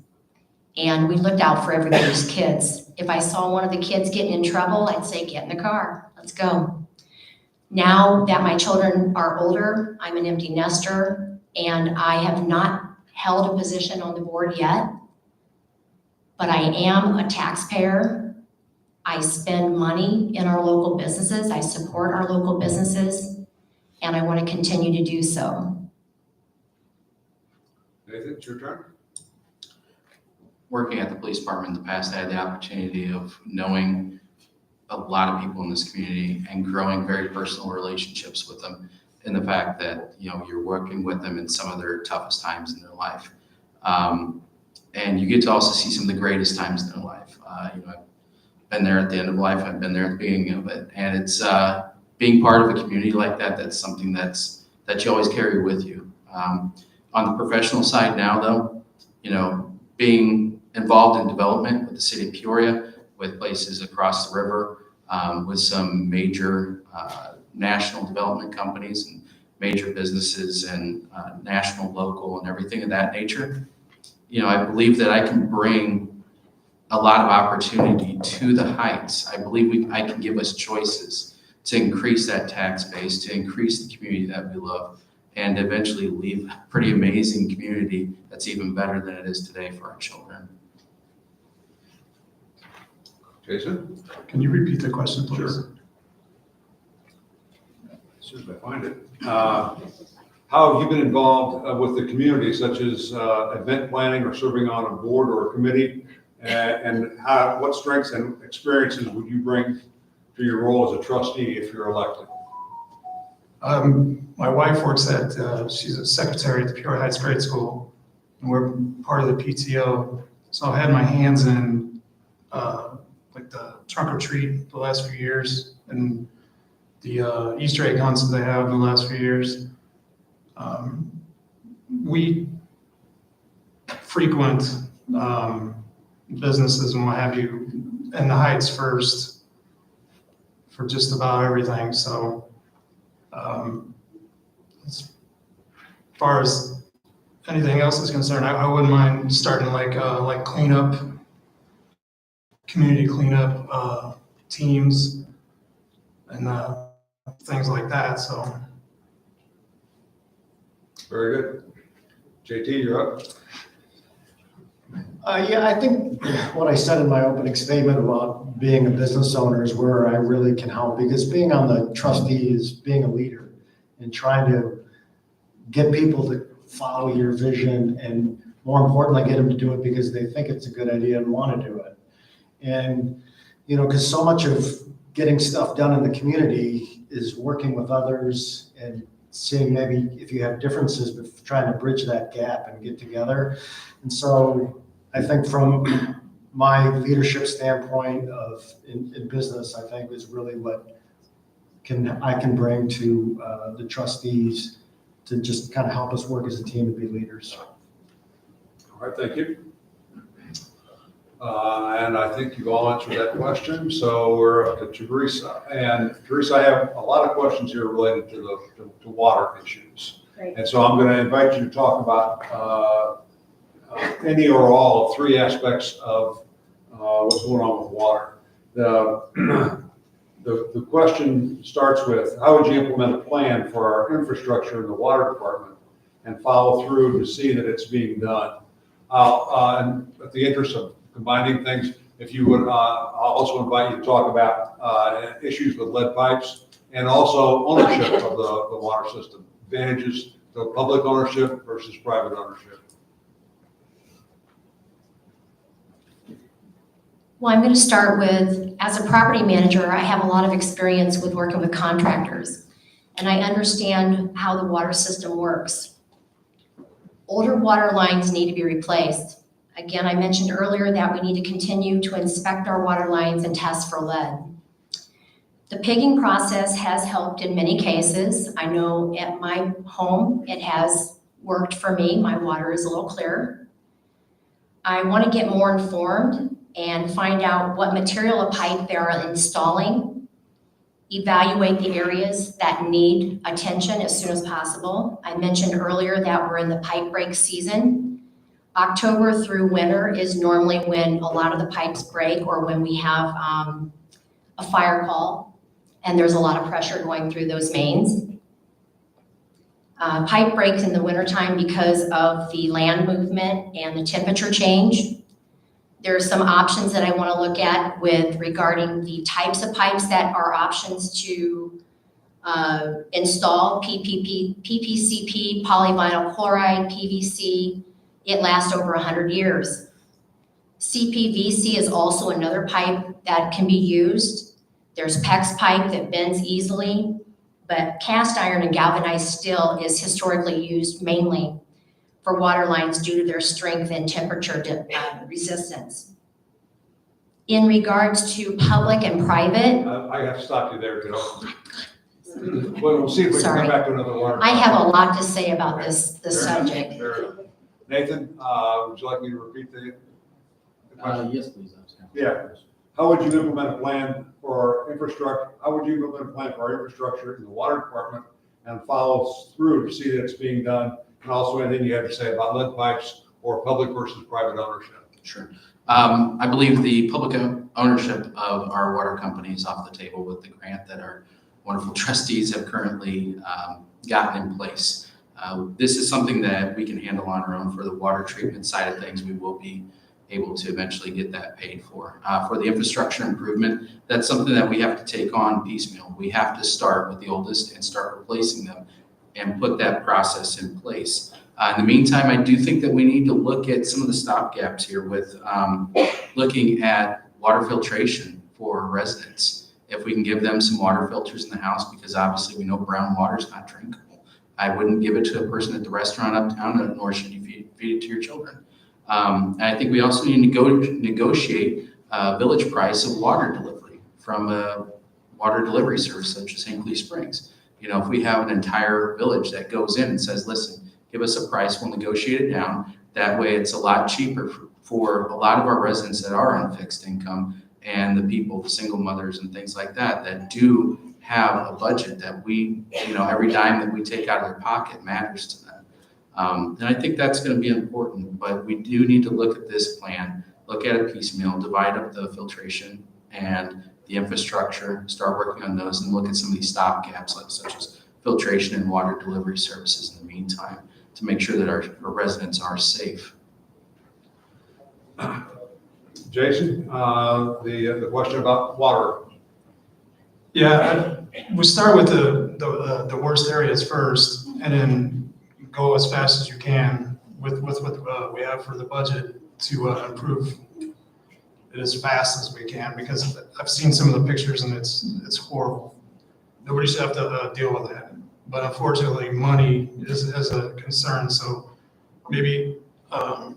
Speaker 1: and we looked out for everybody's kids. If I saw one of the kids getting in trouble, I'd say, get in the car, let's go. Now that my children are older, I'm an empty nester, and I have not held a position on the board yet, but I am a taxpayer. I spend money in our local businesses. I support our local businesses, and I want to continue to do so.
Speaker 3: Nathan, it's your turn.
Speaker 5: Working at the police department in the past, I had the opportunity of knowing a lot of people in this community and growing very personal relationships with them, in the fact that you're working with them in some of their toughest times in their life, and you get to also see some of the greatest times in their life. I've been there at the end of life. I've been there at the beginning of it, and it's being part of a community like that. That's something that you always carry with you. On the professional side now, though, being involved in development with the city of Peoria, with places across the river, with some major national development companies and major businesses and national, local, and everything of that nature. I believe that I can bring a lot of opportunity to the Heights. I believe I can give us choices to increase that tax base, to increase the community that we love, and eventually leave a pretty amazing community that's even better than it is today for our children.
Speaker 3: Jason?
Speaker 6: Can you repeat the question, please?
Speaker 3: Sure. As soon as I find it. How have you been involved with the community, such as event planning or serving on a board or a committee? And what strengths and experiences would you bring to your role as a trustee if you're elected?
Speaker 6: My wife works she's a secretary at the Peoria Heights Grade School, and we're part of the PTO. So I've had my hands in like the trunk or treat the last few years, and the Easter egg hunts that they have in the last few years. We frequent businesses and what have you in the Heights first for just about everything. So as far as anything else is concerned, I wouldn't mind starting like cleanup, community cleanup teams and things like that. So.
Speaker 3: Very good. JT, you're up.
Speaker 7: Yeah, I think what I said in my opening statement about being a business owner is where I really can help, because being on the trustee is being a leader and trying to get people to follow your vision, and more importantly, get them to do it because they think it's a good idea and want to do it. And, because so much of getting stuff done in the community is working with others and seeing maybe if you have differences, but trying to bridge that gap and get together. And so I think from my leadership standpoint in business, I think is really what I can bring to the trustees to just kind of help us work as a team and be leaders.
Speaker 3: All right, thank you. And I think you've all answered that question. So we're up to Teresa. And Teresa, I have a lot of questions here related to water issues.
Speaker 8: Great.
Speaker 3: And so I'm going to invite you to talk about any or all of three aspects of what's going on with water. The question starts with, how would you implement a plan for our infrastructure in the water department and follow through to see that it's being done? And at the interest of combining things, if you would, I'll also invite you to talk about issues with lead pipes and also ownership of the water system, advantages to public ownership versus private ownership.
Speaker 1: Well, I'm going to start with, as a property manager, I have a lot of experience with working with contractors, and I understand how the water system works. Older water lines need to be replaced. Again, I mentioned earlier that we need to continue to inspect our water lines and test for lead. The pigging process has helped in many cases. I know at my home, it has worked for me. My water is a little clearer. I want to get more informed and find out what material of pipe they are installing, evaluate the areas that need attention as soon as possible. I mentioned earlier that we're in the pipe break season. October through winter is normally when a lot of the pipes break, or when we have a fire call and there's a lot of pressure going through those mains. Pipe breaks in the wintertime because of the land movement and the temperature change. There are some options that I want to look at regarding the types of pipes that are options to install: PPCP, polyvinyl chloride, PVC. It lasts over 100 years. CPVC is also another pipe that can be used. There's PEX pipe that bends easily, but cast iron and galvanized steel is historically used mainly for water lines due to their strength and temperature resistance. In regards to public and private,
Speaker 3: I have to stop you there, Well, we'll see if we can
Speaker 1: Sorry.
Speaker 3: come back to another water.
Speaker 1: I have a lot to say about this
Speaker 3: Fair enough,
Speaker 1: subject.
Speaker 3: fair enough. Nathan, would you like me to repeat the question?
Speaker 5: Yes, please.
Speaker 3: Yeah. How would you implement a plan for our infrastructure? How would you implement a plan for our infrastructure in the water department and follow through to see that it's being done? And also anything you have to say about lead pipes or public versus private ownership?
Speaker 5: Sure. I believe the public ownership of our water company is off the table with the grant that our wonderful trustees have currently gotten in place. This is something that we can handle on our own. For the water treatment side of things, we will be able to eventually get that paid for. For the infrastructure improvement, that's something that we have to take on piecemeal. We have to start with the oldest and start replacing them and put that process in place. In the meantime, I do think that we need to look at some of the stopgaps here with looking at water filtration for residents. If we can give them some water filters in the house, because obviously we know brown water is not drinkable. I wouldn't give it to a person at the restaurant uptown, nor should you feed it to your children. And I think we also need to negotiate a village price of water delivery from a water delivery service such as St. Clair Springs. You know, if we have an entire village that goes in and says, listen, give us a price, we'll negotiate it down. That way it's a lot cheaper for a lot of our residents that are on fixed income and the people, the single mothers and things like that, that do have a budget that we, you know, every dime that we take out of their pocket matters to them. And I think that's going to be important, but we do need to look at this plan, look at it piecemeal, divide up the filtration and the infrastructure, start working on those, and look at some of these stopgaps, such as filtration and water delivery services in the meantime, to make sure that our residents are safe.
Speaker 3: Jason, the question about water.
Speaker 6: Yeah, we start with the worst areas first, and then go as fast as you can with what we have for the budget to improve it as fast as we can, because I've seen some of the pictures and it's horrible. Nobody should have to deal with that. But unfortunately, money is a concern. So maybe I'm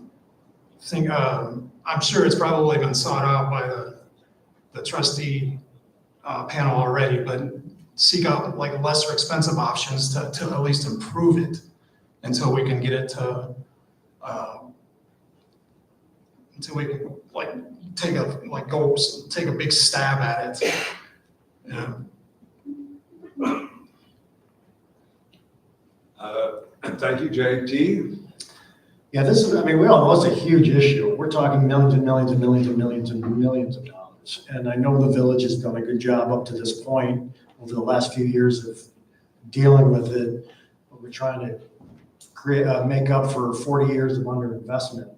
Speaker 6: sure it's probably been sought out by the trustee panel already, but seek out like lesser expensive options to at least improve it until we can get it to until we can like take a big stab at it. Yeah.
Speaker 3: Thank you, JT.
Speaker 7: Yeah, this is, I mean, we all know it's a huge issue. We're talking millions and millions and millions and millions and millions of dollars. And I know the village has done a good job up to this point over the last few years of dealing with it. But we're trying to make up for 40 years of underinvestment.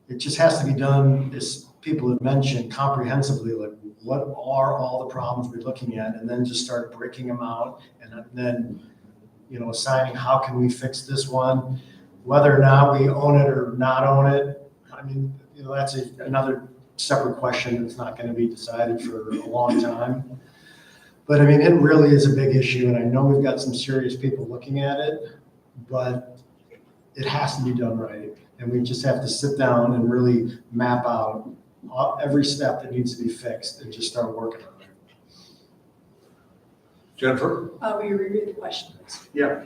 Speaker 7: It just has to be done, as people have mentioned, comprehensively, like what are all the problems we're looking at, and then just start breaking them out, and then, you know, assigning how can we fix this one, whether or not we own it or not own it. I mean, you know, that's another separate question that's not going to be decided for a long time. But I mean, it really is a big issue, and I know we've got some serious people looking at it, but it has to be done right. And we just have to sit down and really map out every step that needs to be fixed and just start working on it.
Speaker 3: Jennifer?
Speaker 4: Will you reread the question, please?
Speaker 3: Yeah.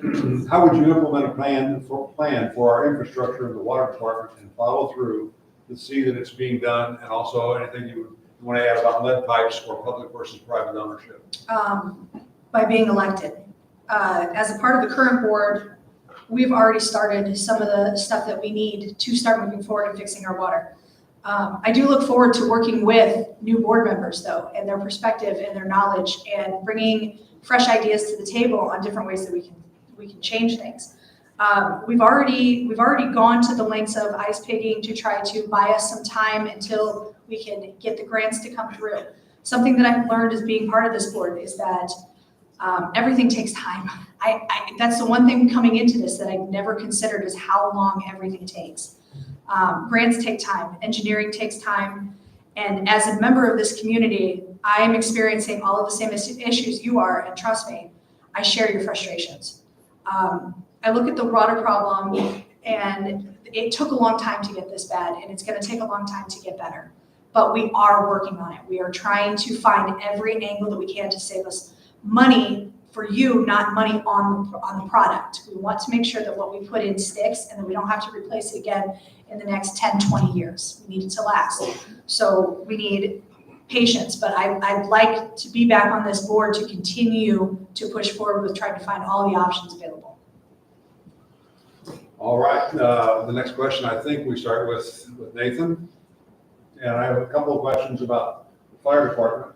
Speaker 3: How would you implement a plan for our infrastructure in the water department and follow through to see that it's being done, and also anything you want to add about lead pipes or public versus private ownership?
Speaker 4: By being elected. As a part of the current board, we've already started some of the stuff that we need to start moving forward and fixing our water. I do look forward to working with new board members, though, and their perspective and their knowledge, and bringing fresh ideas to the table on different ways that we can change things. We've already gone to the lengths of ice pigging to try to buy us some time until we can get the grants to come through. Something that I've learned as being part of this board is that everything takes time. That's the one thing coming into this that I've never considered, is how long everything takes. Grants take time, engineering takes time, and as a member of this community, I am experiencing all of the same issues you are, and trust me, I share your frustrations. I look at the water problem, and it took a long time to get this bad, and it's going to take a long time to get better. But we are working on it. We are trying to find every angle that we can to save us money for you, not money on the product. We want to make sure that what we put in sticks and that we don't have to replace it again in the next 10, 20 years. We need it to last. So we need patience, but I'd like to be back on this board to continue to push forward with trying to find all the options available.
Speaker 3: All right, the next question, I think we start with Nathan. And I have a couple of questions about the fire department.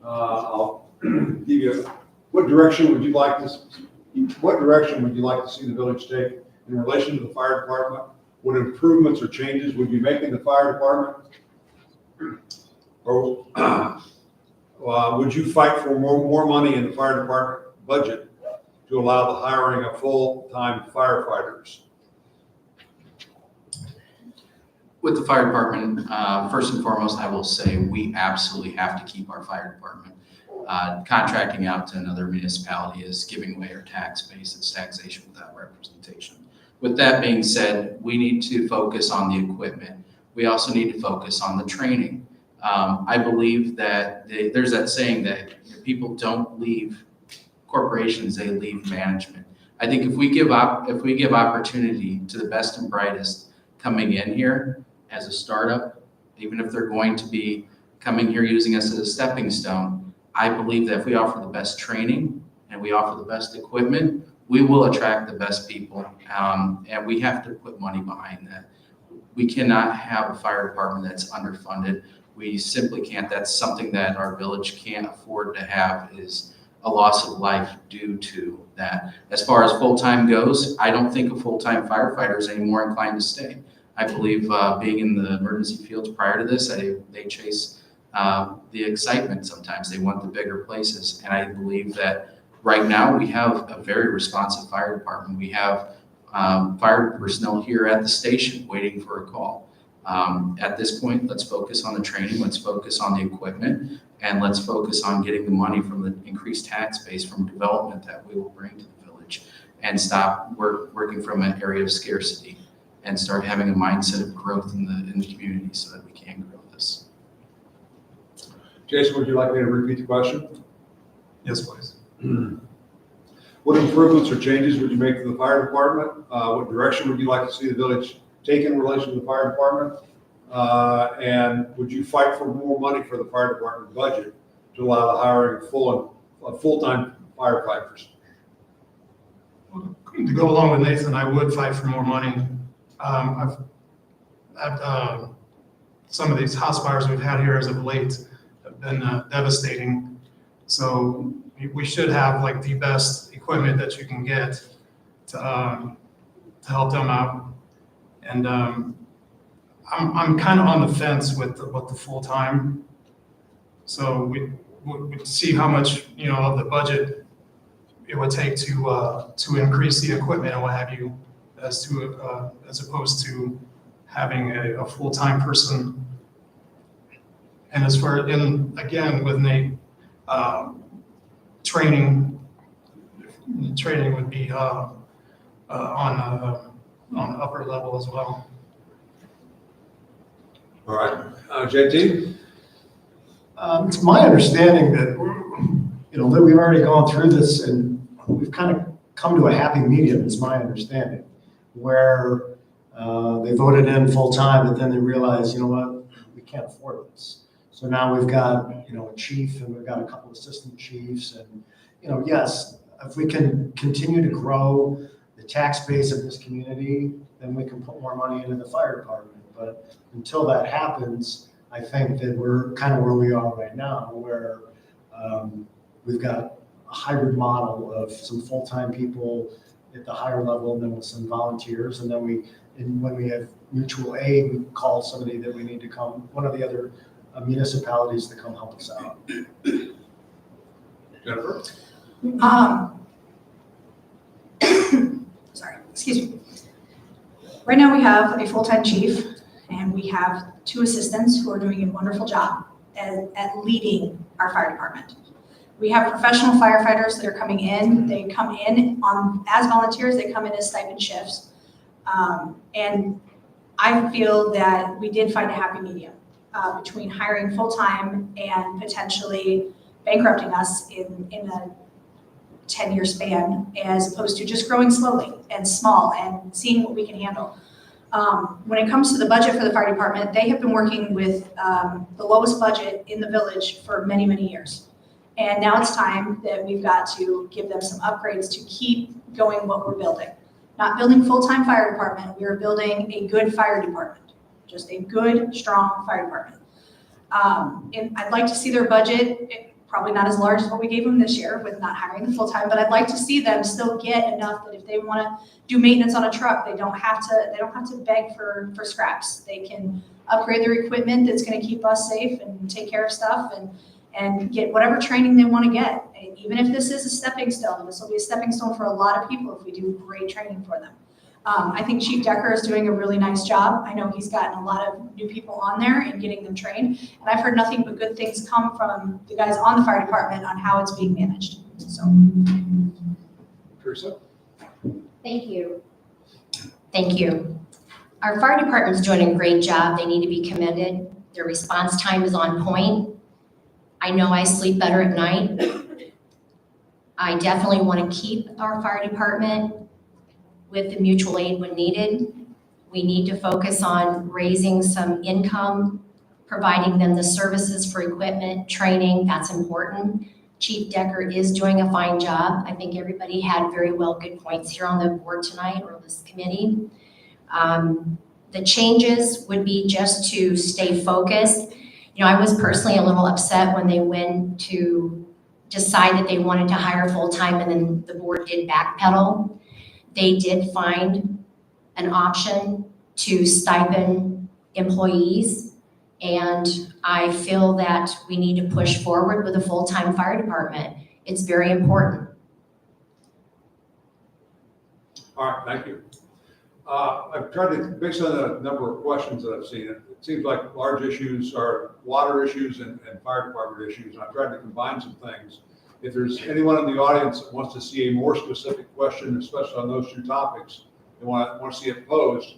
Speaker 3: I'll give you, what direction would you like to see the village take in relation to the fire department? What improvements or changes would you make in the fire department? Or would you fight for more money in the fire department budget to allow the hiring of full-time firefighters?
Speaker 5: With the fire department, first and foremost, I will say we absolutely have to keep our fire department. Contracting out to another municipality is giving away our tax base. It's taxation without representation. With that being said, we need to focus on the equipment. We also need to focus on the training. I believe that there's that saying that people don't leave corporations, they leave management. I think if we give opportunity to the best and brightest coming in here as a startup, even if they're going to be coming here using us as a stepping stone, I believe that if we offer the best training and we offer the best equipment, we will attract the best people. And we have to put money behind that. We cannot have a fire department that's underfunded. We simply can't. That's something that our village can't afford to have, is a loss of life due to that. As far as full-time goes, I don't think a full-time firefighter is any more inclined to stay. I believe being in the emergency fields prior to this, they chase the excitement sometimes. They want the bigger places. And I believe that right now we have a very responsive fire department. We have fire personnel here at the station waiting for a call. At this point, let's focus on the training, let's focus on the equipment, and let's focus on getting the money from the increased tax base from development that we will bring to the village, and stop working from an area of scarcity and start having a mindset of growth in the community so that we can grow this.
Speaker 3: Jason, would you like me to repeat the question?
Speaker 6: Yes, please.
Speaker 3: What improvements or changes would you make to the fire department? What direction would you like to see the village take in relation to the fire department? And would you fight for more money for the fire department budget to allow the hiring of full-time firefighters?
Speaker 6: To go along with Nathan, I would fight for more money. Some of these house fires we've had here as of late have been devastating. So we should have like the best equipment that you can get to help them out. And I'm kind of on the fence with the full time. So we see how much of the budget it would take to increase the equipment and what have you, as opposed to having a full time person. And as far again with Nate, training would be on the upper level as well.
Speaker 3: All right, JT?
Speaker 7: It's my understanding that, that we've already gone through this and we've kind of come to a happy medium, is my understanding, where they voted in full time, but then they realized, what, we can't afford this. So now we've got, a chief and we've got a couple of assistant chiefs and, yes, if we can continue to grow the tax base of this community, then we can put more money into the fire department. But until that happens, I think that we're kind of where we are right now, where we've got a hybrid model of some full-time people at the higher level, and then with some volunteers, and then when we have mutual aid, we call somebody that we need to come, one of the other municipalities to come help us out.
Speaker 3: Jennifer?
Speaker 4: Sorry, excuse me. Right now we have a full-time chief and we have 2 assistants who are doing a wonderful job at leading our fire department. We have professional firefighters that are coming in. They come in as volunteers, they come in as stipend shifts. And I feel that we did find a happy medium between hiring full-time and potentially bankrupting us in a 10-year span, as opposed to just growing slowly and small and seeing what we can handle. When it comes to the budget for the fire department, they have been working with the lowest budget in the village for many, many years. And now it's time that we've got to give them some upgrades to keep going what we're building. Not building full-time fire department, we are building a good fire department, just a good, strong fire department. And I'd like to see their budget, probably not as large as what we gave them this year with not hiring the full-time, but I'd like to see them still get enough that if they want to do maintenance on a truck, they don't have to beg for scraps. They can upgrade their equipment that's going to keep us safe and take care of stuff and get whatever training they want to get. And even if this is a stepping stone, this will be a stepping stone for a lot of people if we do great training for them. I think Chief Decker is doing a really nice job. I know he's gotten a lot of new people on there and getting them trained. And I've heard nothing but good things come from the guys on the fire department on how it's being managed. So,
Speaker 3: Teresa?
Speaker 8: Thank you.
Speaker 1: Thank you. Our fire department's doing a great job. They need to be commended. Their response time is on point. I know I sleep better at night. I definitely want to keep our fire department with the mutual aid when needed. We need to focus on raising some income, providing them the services for equipment, training, that's important. Chief Decker is doing a fine job. I think everybody had very good points here on the board tonight or this committee. The changes would be just to stay focused. You know, I was personally a little upset when they went to decide that they wanted to hire full-time and then the board did backpedal. They did find an option to stipend employees, and I feel that we need to push forward with a full-time fire department. It's very important.
Speaker 3: All right, thank you. I've tried to, based on the number of questions that I've seen, it seems like large issues are water issues and fire department issues, and I've tried to combine some things. If there's anyone in the audience that wants to see a more specific question, especially on those two topics, they want to see it posed,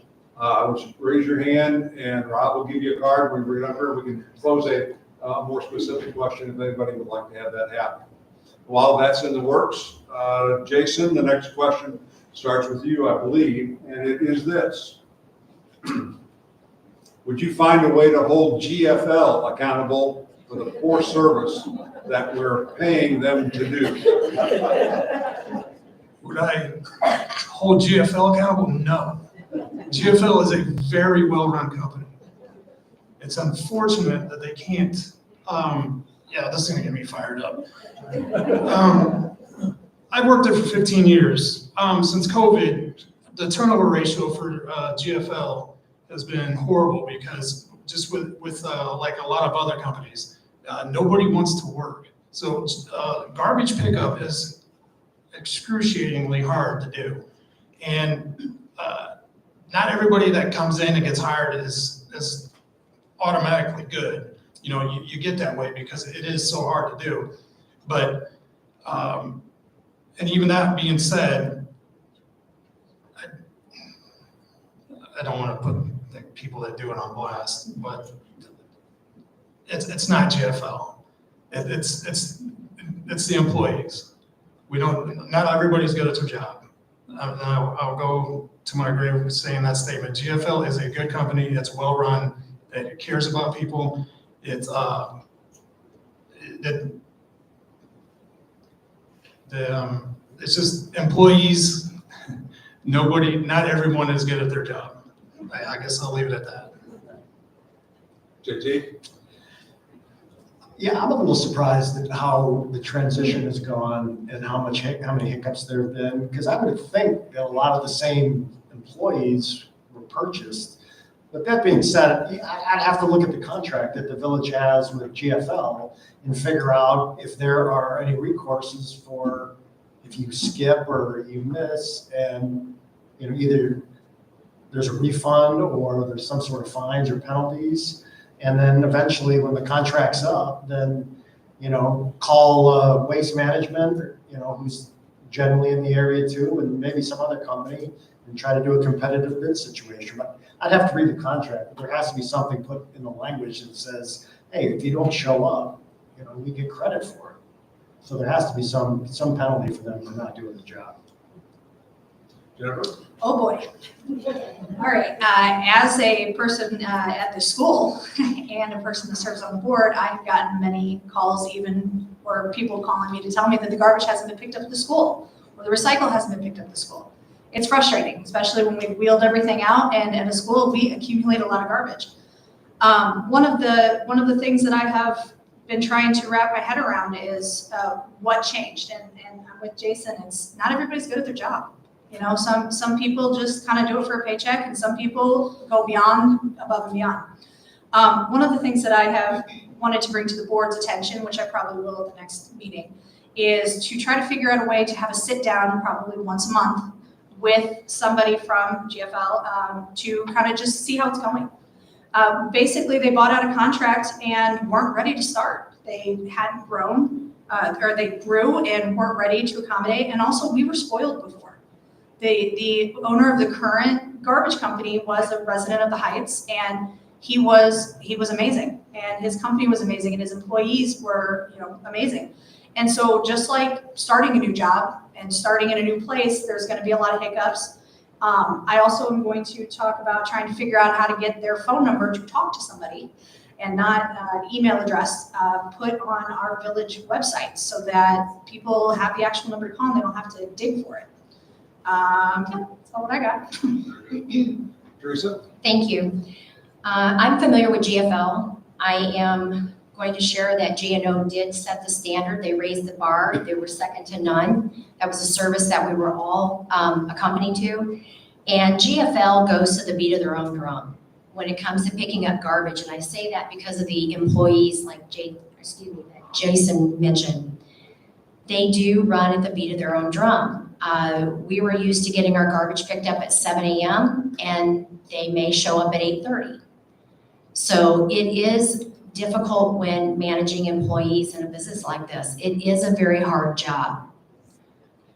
Speaker 3: raise your hand and Rob will give you a card. When we bring it up here, we can pose a more specific question if anybody would like to have that happen. While that's in the works, Jason, the next question starts with you, I believe, and it is this. Would you find a way to hold GFL accountable for the poor service that we're paying them to do?
Speaker 6: Would I hold GFL accountable? No. GFL is a very well-run company. It's unfortunate that they can't, yeah, this is gonna get me fired up. I worked there for 15 years. Since COVID, the turnover ratio for GFL has been horrible because just with like a lot of other companies, nobody wants to work. So garbage pickup is excruciatingly hard to do. And not everybody that comes in and gets hired is automatically good. You know, you get that way because it is so hard to do. But, and even that being said, I don't want to put the people that do it on blast, but it's not GFL. It's the employees. Not everybody's good at their job. I'll go to my grave saying that statement. GFL is a good company. It's well run. It cares about people. It's just employees. Not everyone is good at their job. I guess I'll leave it at that.
Speaker 3: JT?
Speaker 7: Yeah, I'm a little surprised at how the transition has gone and how many hiccups there have been, because I would think that a lot of the same employees were purchased. But that being said, I'd have to look at the contract that the village has with GFL and figure out if there are any recourses for if you skip or you miss, and you know, either there's a refund or there's some sort of fines or penalties. And then eventually when the contract's up, then, you know, call Waste Management, you know, who's generally in the area too, and maybe some other company, and try to do a competitive bid situation. But I'd have to read the contract, but there has to be something put in the language that says, hey, if you don't show up, you know, we get credit for it. So there has to be some penalty for them for not doing the job.
Speaker 3: Jennifer?
Speaker 4: Oh, boy. All right, as a person at the school and a person that serves on the board, I've gotten many calls even, or people calling me to tell me that the garbage hasn't been picked up at the school, or the recycle hasn't been picked up at the school. it's frustrating, especially when we've wheeled everything out and at a school, we accumulate a lot of garbage. One of the things that I have been trying to wrap my head around is what changed. And I'm with Jason, it's not everybody's good at their job. You know, some people just kind of do it for a paycheck, and some people go beyond, above and beyond. One of the things that I have wanted to bring to the board's attention, which I probably will at the next meeting, is to try to figure out a way to have a sit down probably once a month with somebody from GFL to kind of just see how it's going. Basically, they bought out a contract and weren't ready to start. They hadn't grown, or they grew and weren't ready to accommodate. And also, we were spoiled before. The owner of the current garbage company was a resident of the Heights, and he was amazing, and his company was amazing, and his employees were, you know, amazing. And so, just like starting a new job and starting in a new place, there's going to be a lot of hiccups. I also am going to talk about trying to figure out how to get their phone number to talk to somebody, and not an email address put on our village website, so that people have the actual number to call and they don't have to dig for it. Yeah, that's all what I got.
Speaker 3: Teresa?
Speaker 1: Thank you. I'm familiar with GFL. I am going to share that GNO did set the standard. They raised the bar. They were second to none. That was a service that we were all accompanied to. And GFL goes to the beat of their own drum when it comes to picking up garbage. And I say that because of the employees like that Jason mentioned. They do run at the beat of their own drum. We were used to getting our garbage picked up at 7 a.m. and they may show up at 8:30. So it is difficult when managing employees in a business like this. It is a very hard job.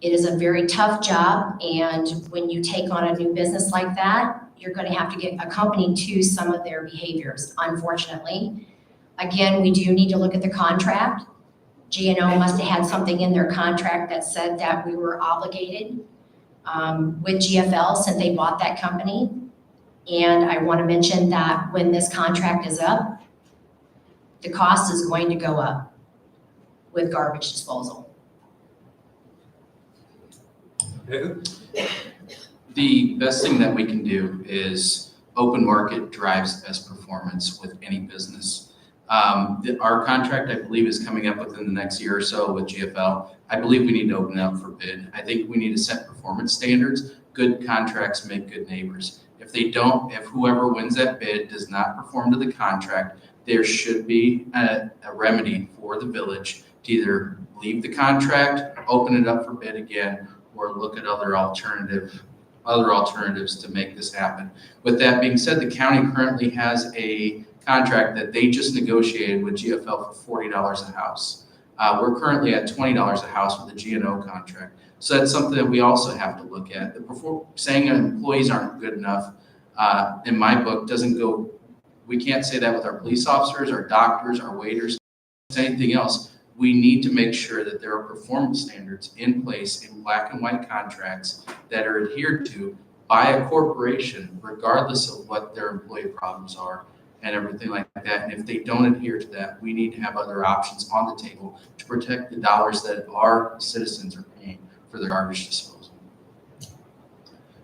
Speaker 1: It is a very tough job, and when you take on a new business like that, you're going to have to get accompanied to some of their behaviors, unfortunately. Again, we do need to look at the contract. GNO must have had something in their contract that said that we were obligated with GFL since they bought that company. And I want to mention that when this contract is up, the cost is going to go up with garbage disposal.
Speaker 3: Nathan?
Speaker 5: The best thing that we can do is open market drives best performance with any business. Our contract, I believe, is coming up within the next year or so with GFL. I believe we need to open it up for bid. I think we need to set performance standards. Good contracts make good neighbors. If they don't, if whoever wins that bid does not perform to the contract, there should be a remedy for the village to either leave the contract, open it up for bid again, or look at other alternatives to make this happen. With that being said, the county currently has a contract that they just negotiated with GFL for $40 a house. We're currently at $20 a house with the GNO contract. So that's something that we also have to look at. Saying employees aren't good enough, in my book, doesn't go, we can't say that with our police officers, our doctors, our waiters, anything else. We need to make sure that there are performance standards in place in black and white contracts that are adhered to by a corporation, regardless of what their employee problems are and everything like that. And if they don't adhere to that, we need to have other options on the table to protect the dollars that our citizens are paying for their garbage disposal.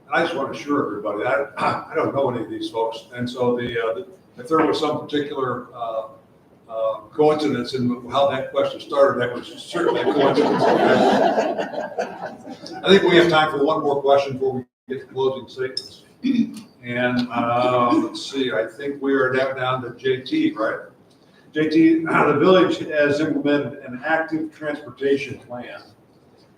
Speaker 3: I just want to assure everybody, I don't know any of these folks, and so if there was some particular coincidence in how that question started, that was certainly a coincidence. I think we have time for one more question before we get to closing statements. And let's see, I think we are down to JT, right? JT, the village has implemented an active transportation plan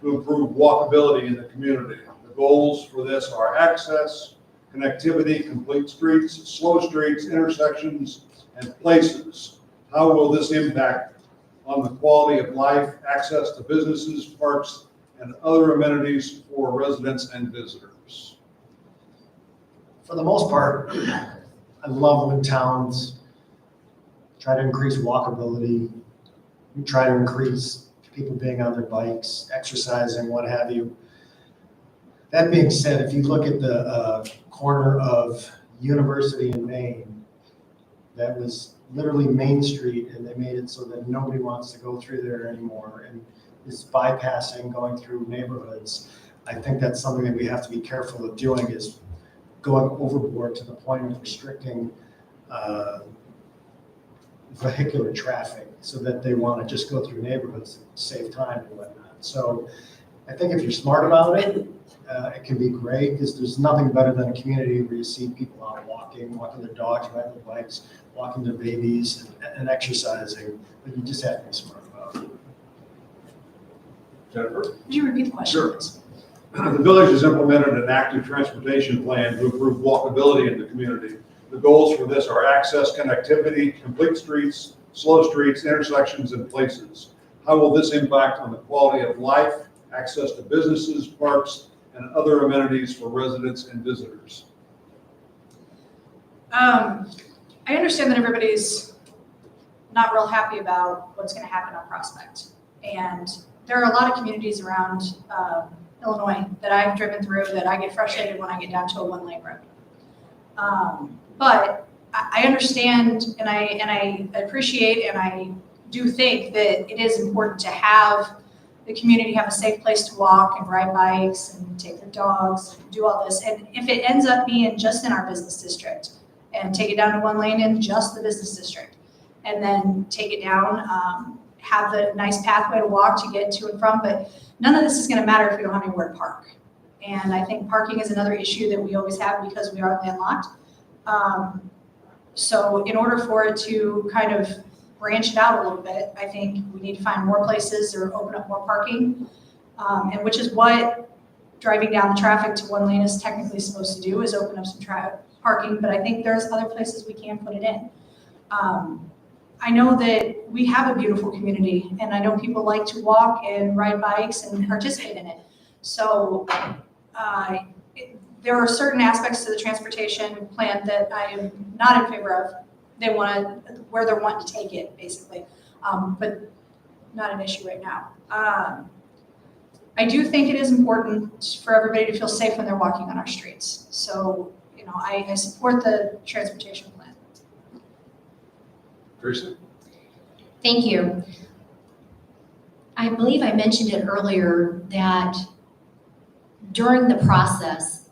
Speaker 3: to improve walkability in the community. The goals for this are access, connectivity, complete streets, slow streets, intersections, and places. How will this impact on the quality of life, access to businesses, parks, and other amenities for residents and visitors?
Speaker 7: For the most part, I love when towns try to increase walkability, try to increase people being on their bikes, exercising, what have you. That being said, if you look at the corner of University and Main, that was literally Main Street, and they made it so that nobody wants to go through there anymore, and it's bypassing going through neighborhoods. I think that's something that we have to be careful of doing, is going overboard to the point of restricting vehicular traffic so that they want to just go through neighborhoods and save time and whatnot. So I think if you're smart about it, it can be great, because there's nothing better than a community where you see people out walking their dogs, riding their bikes, walking their babies, and exercising, but you just have to be smart about it.
Speaker 3: Jennifer?
Speaker 4: Could you repeat the question?
Speaker 3: Sure.
Speaker 4: please?
Speaker 3: The village has implemented an active transportation plan to improve walkability in the community. The goals for this are access, connectivity, complete streets, slow streets, intersections, and places. How will this impact on the quality of life, access to businesses, parks, and other amenities for residents and visitors?
Speaker 4: I understand that everybody's not real happy about what's going to happen on Prospect. And there are a lot of communities around Illinois that I've driven through that I get frustrated when I get down to a one-lane road. But I understand, and I appreciate, and I do think that it is important to have the community have a safe place to walk and ride bikes and take their dogs and do all this. And if it ends up being just in our business district, and take it down to one lane in just the business district, and then take it down, have the nice pathway to walk to get to and from, but none of this is going to matter if we don't have anywhere to park. And I think parking is another issue that we always have because we are landlocked. So in order for it to kind of branch it out a little bit, I think we need to find more places or open up more parking, and which is what driving down the traffic to one lane is technically supposed to do, is open up some parking, but I think there's other places we can put it in. I know that we have a beautiful community, and I know people like to walk and ride bikes and participate in it. So there are certain aspects to the transportation plan that I am not in favor of. They want to, where they're wanting to take it, basically, but not an issue right now. I do think it is important for everybody to feel safe when they're walking on our streets. So, you know, I support the transportation plan.
Speaker 3: Teresa?
Speaker 1: Thank you. I believe I mentioned it earlier that during the process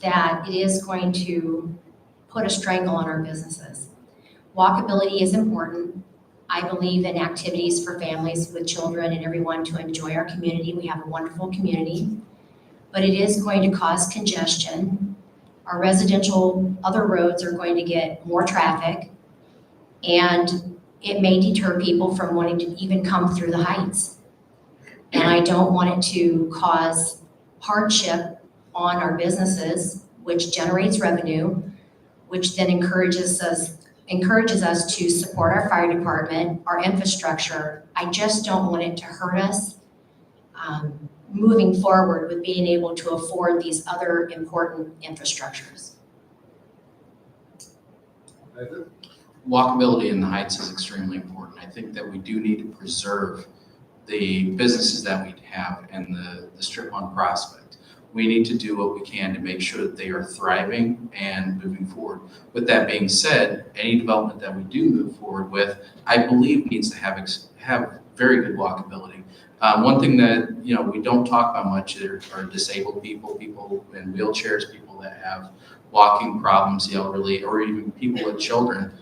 Speaker 1: that it is going to put a strangle on our businesses. Walkability is important. I believe in activities for families with children and everyone to enjoy our community. We have a wonderful community, but it is going to cause congestion. Our residential other roads are going to get more traffic, and it may deter people from wanting to even come through the heights. And I don't want it to cause hardship on our businesses, which generates revenue, which then encourages us to support our fire department, our infrastructure. I just don't want it to hurt us moving forward with being able to afford these other important infrastructures.
Speaker 3: Nathan?
Speaker 5: Walkability in the Heights is extremely important. I think that we do need to preserve the businesses that we have and the strip on Prospect. We need to do what we can to make sure that they are thriving and moving forward. With that being said, any development that we do move forward with, I believe needs to have very good walkability. One thing that we don't talk about much are disabled people, people in wheelchairs, people that have walking problems, the elderly, or even people with children,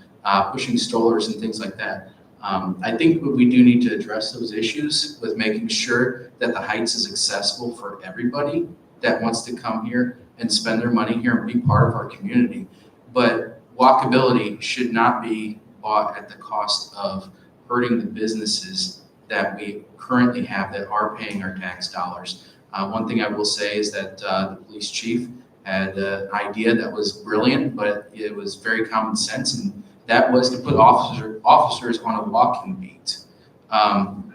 Speaker 5: pushing strollers and things like that. I think we do need to address those issues with making sure that the Heights is accessible for everybody that wants to come here and spend their money here and be part of our community. But walkability should not be bought at the cost of hurting the businesses that we currently have that are paying our tax dollars. One thing I will say is that the police chief had an idea that was brilliant, but it was very common sense, and that was to put officers on a walking beat.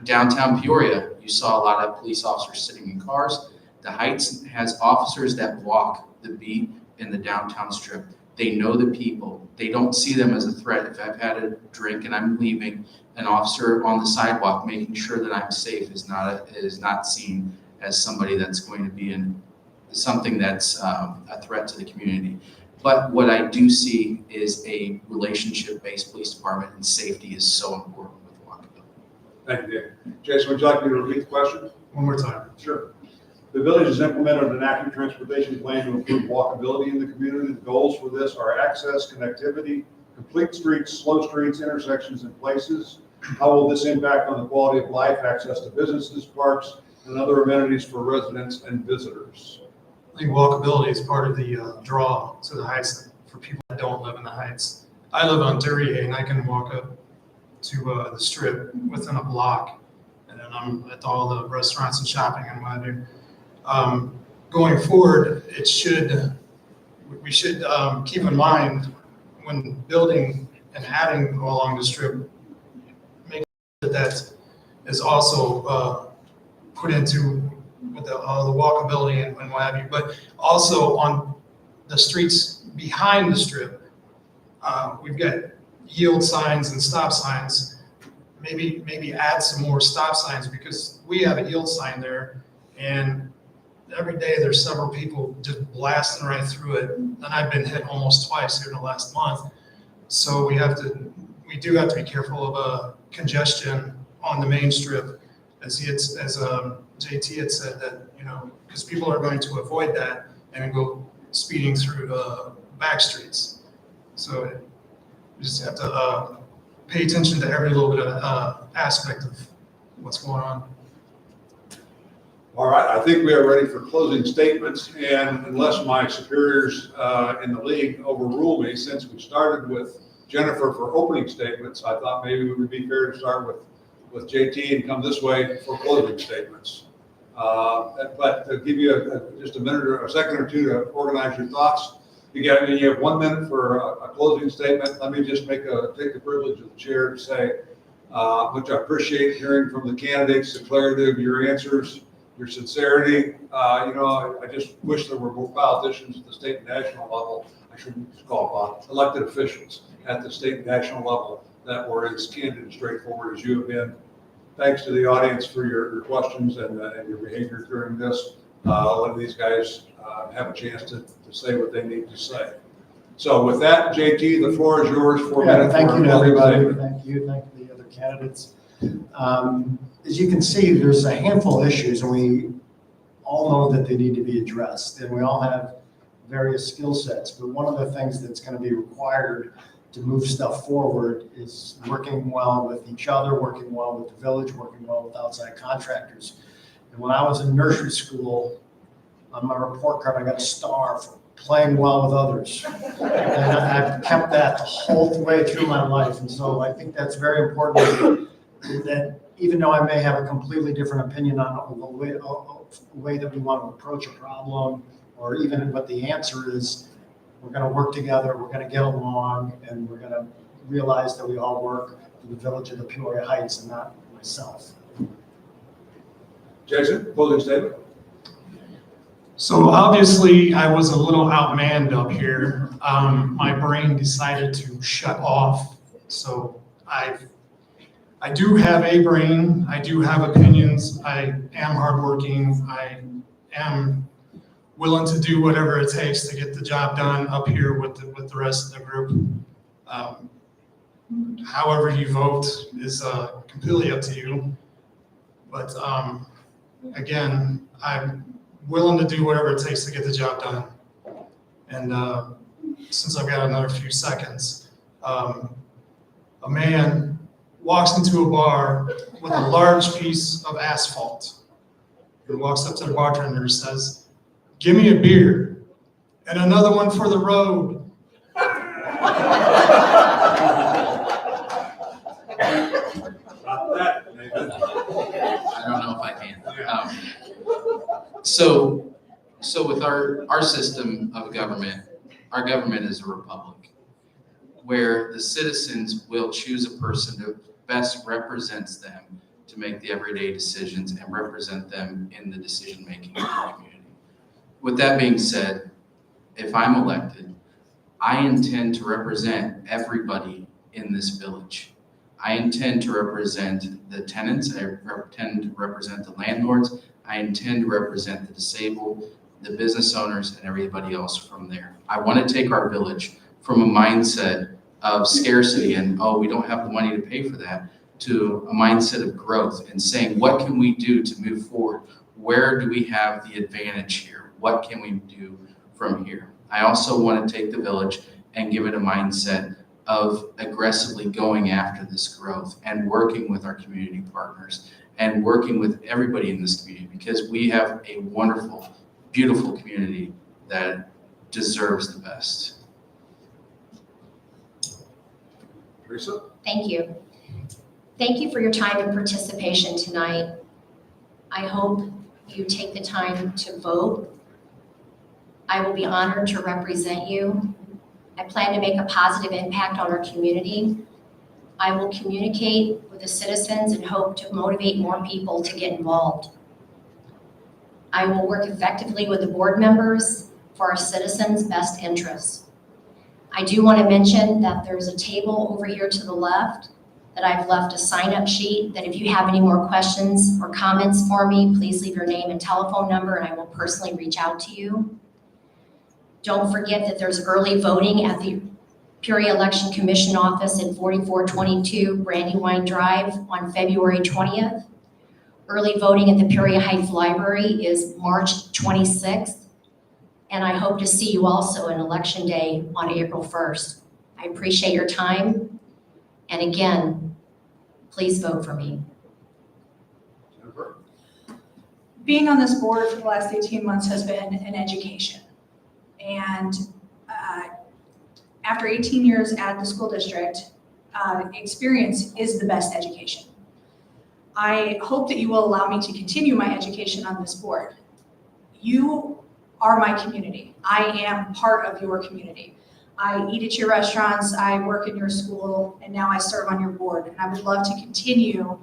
Speaker 5: Downtown Peoria, you saw a lot of police officers sitting in cars. The Heights has officers that walk the beat in the downtown strip. They know the people. They don't see them as a threat. If I've had a drink and I'm leaving, an officer on the sidewalk making sure that I'm safe is not seen as somebody that's going to be in something that's a threat to the community. But what I do see is a relationship-based police department, and safety is so important with walkability.
Speaker 3: Thank you, Dave. Jason, would you like me to repeat the question?
Speaker 6: One more time.
Speaker 3: Sure. The village has implemented an active transportation plan to improve walkability in the community. The goals for this are access, connectivity, complete streets, slow streets, intersections, and places. How will this impact on the quality of life, access to businesses, parks, and other amenities for residents and visitors?
Speaker 6: I think walkability is part of the draw to the Heights for people that don't live in the Heights. I live on Duryea and I can walk up to the Strip within a block, and then I'm at all the restaurants and shopping and what have you. Going forward, we should keep in mind when building and adding along the Strip, make sure that is also put into with the walkability and what have you, but also on the streets behind the Strip, we've got yield signs and stop signs. Maybe add some more stop signs, because we have a yield sign there, and every day there's several people just blasting right through it, and I've been hit almost twice here in the last month. So we do have to be careful of congestion on the main Strip, as JT had said, that, you know, because people are going to avoid that and go speeding through the back streets. So you just have to pay attention to every little bit of aspect of what's going on.
Speaker 3: All right, I think we are ready for closing statements, and unless my superiors in the league overrule me, since we started with Jennifer for opening statements, I thought maybe it would be fair to start with JT and come this way for closing statements. But to give you just a minute or a second or two to organize your thoughts, you have 1 minute for a closing statement. Let me just take the privilege of the chair to say, which I appreciate hearing from the candidates, the clarity of your answers, your sincerity. I just wish there were more politicians at the state and national level. I shouldn't call them elected officials at the state and national level that were as candid and straightforward as you have been. Thanks to the audience for your questions and your behavior during this. Let these guys have a chance to say what they need to say. So with that, JT, the floor is yours for a minute.
Speaker 7: Thank you to everybody. Thank you the other candidates. As you can see, there's a handful of issues, and we all know that they need to be addressed, and we all have various skill sets. But one of the things that's going to be required to move stuff forward is working well with each other, working well with the village, working well with outside contractors. And when I was in nursery school, on my report card, I got a star for playing well with others. And I've kept that the whole way through my life. And so I think that's very important, that even though I may have a completely different opinion on the way that we want to approach a problem, or even what the answer is, we're going to work together, we're going to get along, and we're going to realize that we all work for the village of the Peoria Heights and not myself.
Speaker 3: Jason, closing statement.
Speaker 6: So obviously I was a little outmanned up here. My brain decided to shut off. So I do have a brain, I do have opinions, I am hardworking, I am willing to do whatever it takes to get the job done up here with the rest of the group. However you vote is completely up to you. But again, I'm willing to do whatever it takes to get the job done. And since I've got another few seconds, a man walks into a bar with a large piece of asphalt. He walks up to the bartender and says, "Give me a beer and another one for the road."
Speaker 5: I don't know if I can. So with our system of government, our government is a republic where the citizens will choose a person who best represents them to make the everyday decisions and represent them in the decision-making of the community. With that being said, if I'm elected, I intend to represent everybody in this village. I intend to represent the tenants, I intend to represent the landlords, I intend to represent the disabled, the business owners, and everybody else from there. I want to take our village from a mindset of scarcity and, oh, we don't have the money to pay for that, to a mindset of growth and saying, what can we do to move forward? where do we have the advantage here? What can we do from here? I also want to take the village and give it a mindset of aggressively going after this growth and working with our community partners and working with everybody in this community, because we have a wonderful, beautiful community that deserves the best.
Speaker 3: Teresa?
Speaker 1: Thank you. Thank you for your time and participation tonight. I hope you take the time to vote. I will be honored to represent you. I plan to make a positive impact on our community. I will communicate with the citizens and hope to motivate more people to get involved. I will work effectively with the board members for our citizens' best interests. I do want to mention that there's a table over here to the left that I've left a sign-up sheet that if you have any more questions or comments for me, please leave your name and telephone number and I will personally reach out to you. Don't forget that there's early voting at the Peoria Election Commission office at 4422 Brandywine Drive on February 20th. Early voting at the Peoria Heights Library is March 26th. And I hope to see you also on Election Day on April 1st. I appreciate your time. And again, please vote for me.
Speaker 3: Jennifer?
Speaker 4: Being on this board for the last 18 months has been an education. And after 18 years at the school district, experience is the best education. I hope that you will allow me to continue my education on this board. You are my community. I am part of your community. I eat at your restaurants, I work in your school, and now I serve on your board. And I would love to continue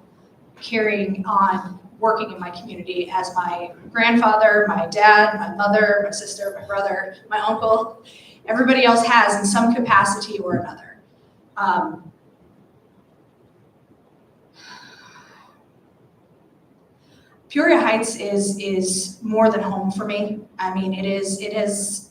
Speaker 4: carrying on working in my community as my grandfather, my dad, my mother, my sister, my brother, my uncle, everybody else has in some capacity or another. Peoria Heights is more than home for me. I mean, it has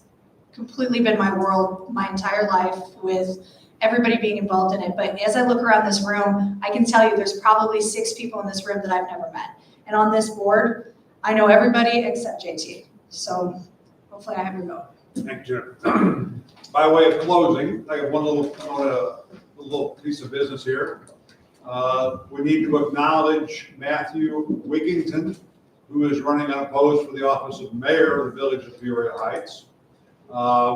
Speaker 4: completely been my world my entire life, with everybody being involved in it. But as I look around this room, I can tell you there's probably 6 people in this room that I've never met. And on this board, I know everybody except JT. So hopefully I have your vote.
Speaker 3: Thank you, Jennifer. By way of closing, I have one little piece of business here. We need to acknowledge Matthew Wigington, who is running unopposed for the office of mayor of the village of Peoria Heights.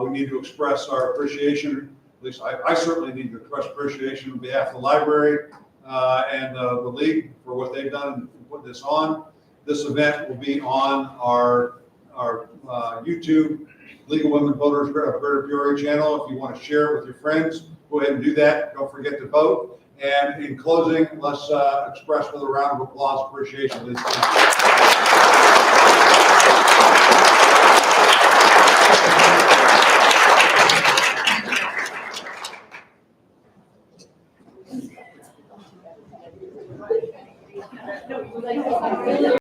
Speaker 3: We need to express our appreciation, at least I certainly need to express appreciation on behalf of the library and the league for what they've done and put this on. This event will be on our YouTube League of Women Voters Greater Peoria channel. If you want to share it with your friends, go ahead and do that. Don't forget to vote. And in closing, let's express with a round of applause appreciation to this team.